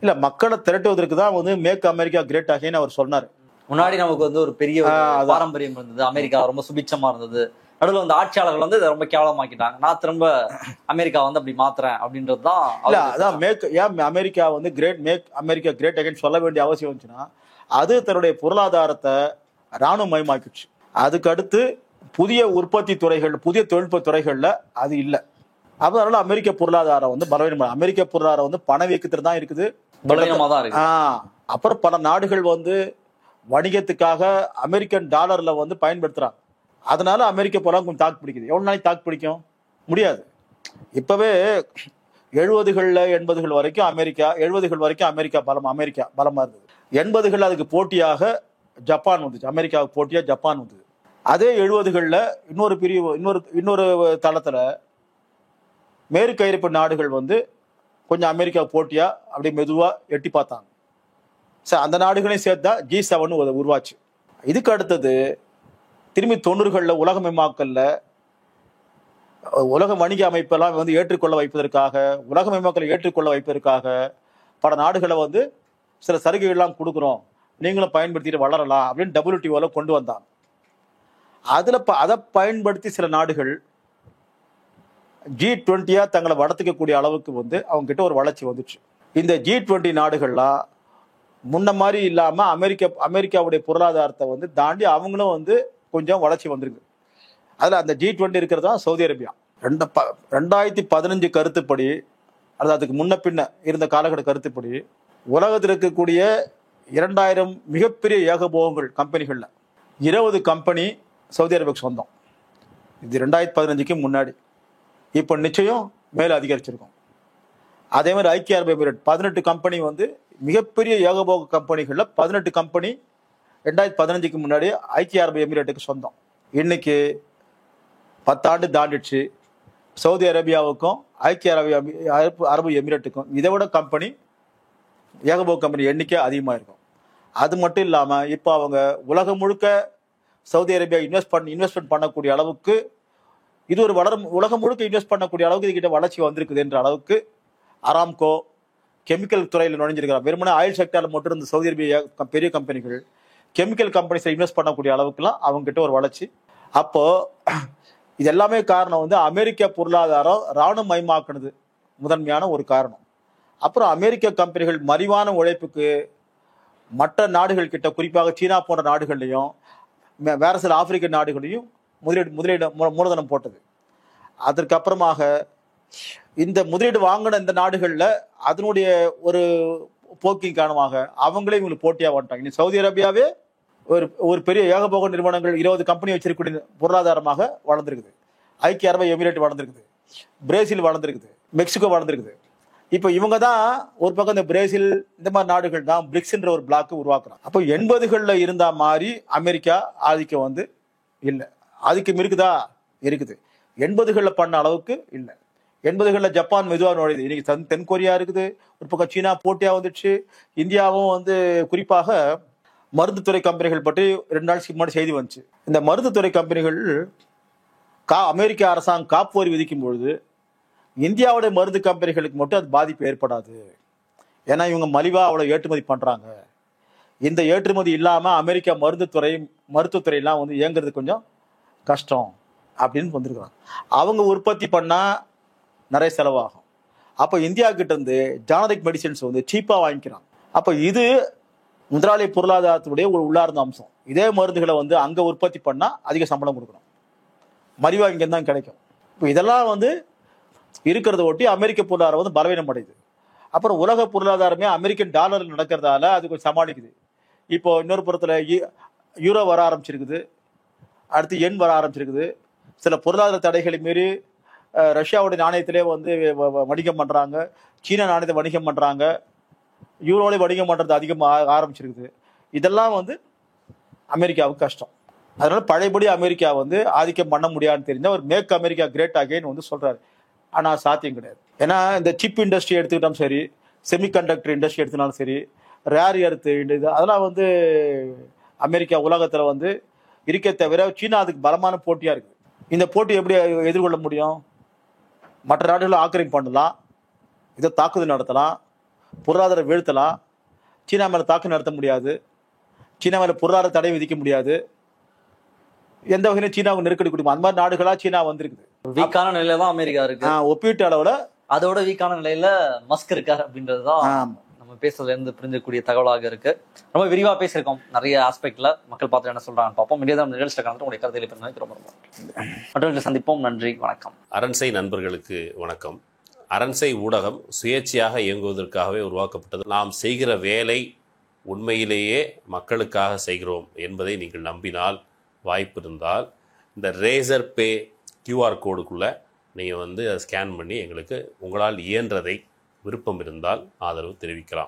இல்ல, மக்களை திரட்டுவதற்கு தான் வந்து மேக் அமெரிக்கா கிரேட் அகைன் அவர் சொன்னார். முன்னாடி நமக்கு வந்து ஒரு பெரிய பாரம்பரியம் இருந்தது, அமெரிக்கா ரொம்ப சுபிட்சமா இருந்தது. நடுவில் வந்து ஆட்சியாளர்கள் வந்து இதை ரொம்ப கேவலமாக்கிட்டாங்க. நான் திரும்ப அமெரிக்கா வந்து அப்படி மாத்துறேன் அப்படின்றதுதான். அதான் ஏன் அமெரிக்கா வந்து அமெரிக்கா கிரேட் அகைன் சொல்ல வேண்டிய அவசியம் வந்துச்சுன்னா, அது தன்னுடைய பொருளாதாரத்தை இராணுவமயமாக்கிடுச்சு. அதுக்கு அடுத்து புதிய உற்பத்தி துறைகள், புதிய தொழில்நுட்ப துறைகள்ல அது இல்லை. அதனால அமெரிக்க பொருளாதாரம் வந்து பலவீனமா, அமெரிக்க பொருளாதாரம் வந்து பணவீக்கத்துல தான் இருக்குது, பலவீனமா தான் இருக்கு. அப்புறம் பல நாடுகள் வந்து வணிகத்துக்காக அமெரிக்கன் டாலர்ல வந்து பயன்படுத்துறாங்க. அதனால அமெரிக்க பொருளாதாரம் கொஞ்சம் தாக்கு பிடிக்குது. எவ்வளவு நாளைக்கு தாக்கு பிடிக்கும்? முடியாது. இப்பவே 70கள் 80கள் வரைக்கும் அமெரிக்கா பலமா இருந்தது. 80கள் அதுக்கு போட்டியாக ஜப்பான் வந்துச்சு, அமெரிக்காவுக்கு போட்டியா ஜப்பான் வந்தது. அதே 70களில் இன்னொரு தளத்துல மேற்கு ஐரோப்பிய நாடுகள் வந்து கொஞ்சம் அமெரிக்கா போட்டியா அப்படியே மெதுவா எட்டி பார்த்தாங்க. அந்த நாடுகளையும் சேர்த்தா G7 உருவாச்சு. இதுக்கு அடுத்தது திரும்பி 90களில் உலக வணிக அமைப்பெல்லாம் வந்து ஏற்றுக்கொள்ள வைப்பதற்காக பல நாடுகளை வந்து சில சலுகைகள்லாம் கொடுக்குறோம், நீங்களும் பயன்படுத்திட்டு வளரலாம் அப்படின்னு WTOல கொண்டு வந்தாங்க. அதை பயன்படுத்தி சில நாடுகள் G20 தங்களை வளர்த்துக்கக்கூடிய அளவுக்கு வந்து அவங்க கிட்ட ஒரு வளர்ச்சி வந்துச்சு. இந்த G20 நாடுகள்லாம் முன்ன மாதிரி இல்லாம அமெரிக்காவுடைய பொருளாதாரத்தை வந்து தாண்டி அவங்களும் வந்து கொஞ்சம் வளர்ச்சி வந்திருக்கு. அதுல அந்த G20 இருக்கிறது தான் சவுதி அரேபியா. 2015 கருத்துப்படி, அல்லது அதுக்கு முன்ன பின்ன இருந்த காலகட்ட கருத்துப்படி, உலகத்தில் இருக்கக்கூடிய 2000 மிகப்பெரிய ஏகபோகங்கள் கம்பெனிகள்ல 20 கம்பெனி சவுதி அரேபியாவுக்கு சொந்தம். இது 2015க்கு முன்னாடி. இப்போ நிச்சயம் மேல அதிகரிச்சிருக்கும். அதே மாதிரி ஐக்கிய அரபு எமிரேட் 18 கம்பெனி வந்து மிகப்பெரிய ஏகபோக கம்பெனிகள்ல 18 கம்பெனி 2015க்கு முன்னாடி ஐக்கிய அரபு எமிரேட்டுக்கு சொந்தம். இன்னைக்கு 10 ஆண்டு தாண்டிடுச்சு. சவுதி அரேபியாவுக்கும் ஐக்கிய அரபு எமிரேட்டுக்கும் இதை விட ஏகபோக கம்பெனி எண்ணிக்கை அதிகமாக இருக்கும். அது மட்டும் இல்லாமல் இப்போ அவங்க உலகம் முழுக்க சவுதி அரேபியா இன்வெஸ்ட்மெண்ட் பண்ணக்கூடிய அளவுக்கு, இது ஒரு உலகம் முழுக்க இன்வெஸ்ட் பண்ணக்கூடிய அளவுக்கு இதுகிட்ட வளர்ச்சி வந்திருக்குது என்ற அளவுக்கு அராம்கோ கெமிக்கல் துறையில் நுழைஞ்சிருக்கிறார். வெறுமனே ஆயில் செக்டரில் மட்டும் இருந்த சவுதி அரேபியா பெரிய கம்பெனிகள் கெமிக்கல் கம்பெனிஸை இன்வெஸ்ட் பண்ணக்கூடிய அளவுக்குலாம் அவங்க கிட்ட ஒரு வளர்ச்சி. அப்போ இது எல்லாமே காரணம் வந்து அமெரிக்க பொருளாதாரம் இராணுவமயமாக்குனது முதன்மையான ஒரு காரணம். அப்புறம் அமெரிக்க கம்பெனிகள் மலிவான உழைப்புக்கு மற்ற நாடுகள் கிட்ட, குறிப்பாக சீனா போன்ற நாடுகள்லையும் வேற சில ஆப்பிரிக்க நாடுகளையும் மூலதனம் போட்டது. அதற்கு அப்புறமாக இந்த முதலீடு வாங்கின இந்த நாடுகள்ல அதனுடைய ஒரு போக்கின் காரணமாக அவங்களே இவங்களுக்கு போட்டியா வந்துட்டாங்க. இனி சவுதி அரேபியாவே ஒரு பெரிய ஏகபோக நிறுவனங்கள் 20 கம்பெனி வச்சிருக்கக்கூடிய பொருளாதாரமாக வளர்ந்துருக்குது. ஐக்கிய அரபு எமிரேட் வளர்ந்துருக்குது, பிரேசில் வளர்ந்துருக்குது, மெக்சிகோ வளர்ந்துருக்குது. இப்போ இவங்க தான் ஒரு பக்கம் இந்த பிரேசில் இந்த மாதிரி நாடுகள் தான் பிரிக்ஸ்ன்ற ஒரு பிளாக் உருவாக்குறாங்க. அப்போ 80களில் இருந்த மாதிரி அமெரிக்கா ஆதிக்கம் வந்து இல்லை. ஆதிக்கம் இருக்குதா? இருக்குது. 80களில் பண்ண அளவுக்கு இல்லை. 80களில் ஜப்பான் மெதுவாக நுழையுது. இன்னைக்கு தென்கொரியா இருக்குது, ஒரு பக்கம் சீனா போட்டியா வந்துடுச்சு. இந்தியாவும் வந்து குறிப்பாக மருந்துத்துறை கம்பெனிகள் பற்றி 2 நாளைக்கு முன்னாடி செய்தி வந்துச்சு. இந்த மருந்துத்துறை கம்பெனிகள் அமெரிக்க அரசாங்கம் காப்பு வரி விதிக்கும் பொழுது இந்தியாவுடைய மருந்து கம்பெனிகளுக்கு மட்டும் அது பாதிப்பு ஏற்படாது. ஏன்னா இவங்க மலிவா அவ்வளவு ஏற்றுமதி பண்றாங்க. இந்த ஏற்றுமதி இல்லாம அமெரிக்கா மருத்துவத்துறையெல்லாம் வந்து இயங்குறது கொஞ்சம் கஷ்டம் அப்படின்னு வந்திருக்காங்க. அவங்க உற்பத்தி பண்ணா நிறைய செலவாகும். அப்போ இந்தியா கிட்ட இருந்து ஜானரிக் மெடிசின்ஸ் வந்து சீப்பா வாங்கிக்கிறாங்க. அப்போ இது முதலாளி பொருளாதாரத்துடைய ஒரு உள்ளார்ந்த அம்சம். இதே மருந்துகளை வந்து அங்க உற்பத்தி பண்ணா அதிக சம்பளம் கொடுக்கணும், மலிவா இங்க தான் கிடைக்கும். இப்போ இதெல்லாம் வந்து இருக்கிறத ஒட்டி அமெரிக்க பொருளாதாரம் வந்து பலவீனம் அடையுது. அப்புறம் உலக பொருளாதாரமே அமெரிக்கன் டாலரில் நடக்கிறதால அது கொஞ்சம் சமாளிக்குது. இப்போ இன்னொரு புறத்துல யூரோ வர ஆரம்பிச்சிருக்குது, அடுத்து எண் வர ஆரம்பிச்சிருக்குது. சில பொருளாதார தடைகளை மீறி ரஷ்யாவுடைய நாணயத்திலே வந்து வணிகம் பண்றாங்க, சீனா நாணயத்தை வணிகம் பண்றாங்க, யூரோலை வணிகம் பண்றது அதிகமாக ஆரம்பிச்சிருக்குது. இதெல்லாம் வந்து அமெரிக்காவுக்கு கஷ்டம். அதனால பழையபடி அமெரிக்கா வந்து ஆதிக்கம் பண்ண முடியாதுன்னு தெரிஞ்ச ஒரு மேக் அமெரிக்கா கிரேட் அகைன் வந்து சொல்றாரு. ஆனா சாத்தியம் கிடையாது. ஏன்னா இந்த சிப் இண்டஸ்ட்ரி எடுத்துக்கிட்டாலும் சரி, செமிகண்டக்டர் இண்டஸ்ட்ரி எடுத்துனாலும் சரி, ரேர் எர்த் அதெல்லாம் வந்து அமெரிக்கா உலகத்துல வந்து இருக்க தவிர சீனா அதுக்கு பலமான போட்டியா இருக்குது. இந்த போட்டி எப்படி எதிர்கொள்ள முடியும்? மற்ற நாடுகளை ஆக்கிரமிப்பு பண்ணலாம், இதை தாக்குதல் நடத்தலாம், பொருளாதார வீழ்த்தலாம். சீனா மேல தாக்குதல் நடத்த முடியாது. சீனா மேல பொருளாதார தடை விதிக்க முடியாது, எந்த வகையிலும் சீனாவுக்கு நெருக்கடி கொடுக்கும். அந்த மாதிரி நாடுகளா சீனா வந்திருக்குது. வீக்கான நிலையில தான் அமெரிக்கா இருக்கு. ஒப்பீட்டு அளவுல அதோட வீக்கான நிலையில மஸ்க் இருக்காரு அப்படின்றதுதான் நம்ம பேசுறதுல இருந்து புரிஞ்சக்கூடிய தகவலாக இருக்கு. ரொம்ப விரிவா பேசியிருக்கோம் நிறைய ஆஸ்பெக்ட்ல. மக்கள் பார்த்து என்ன சொல்றாங்க பார்ப்போம். மீடியா நிகழ்ச்சியில் கலந்து உங்களுடைய கருத்தை எழுப்பினதுக்கு ரொம்ப மற்றவர்களை சந்திப்போம். நன்றி, வணக்கம். அரண்சை நண்பர்களுக்கு வணக்கம். அரண்சை ஊடகம் சுயேட்சையாக இயங்குவதற்காகவே உருவாக்கப்பட்டது. நாம் செய்கிற வேலை உண்மையிலேயே மக்களுக்காக செய்கிறோம் என்பதை நீங்கள் நம்பினால், வாய்ப்பு இருந்தால் இந்த ரேசர் பே QR கோடுக்குள்ளே நீங்கள் அதை ஸ்கேன் பண்ணி எங்களுக்கு உங்களால் இயன்றதை விருப்பம் இருந்தால் ஆதரவு தெரிவிக்கலாம்.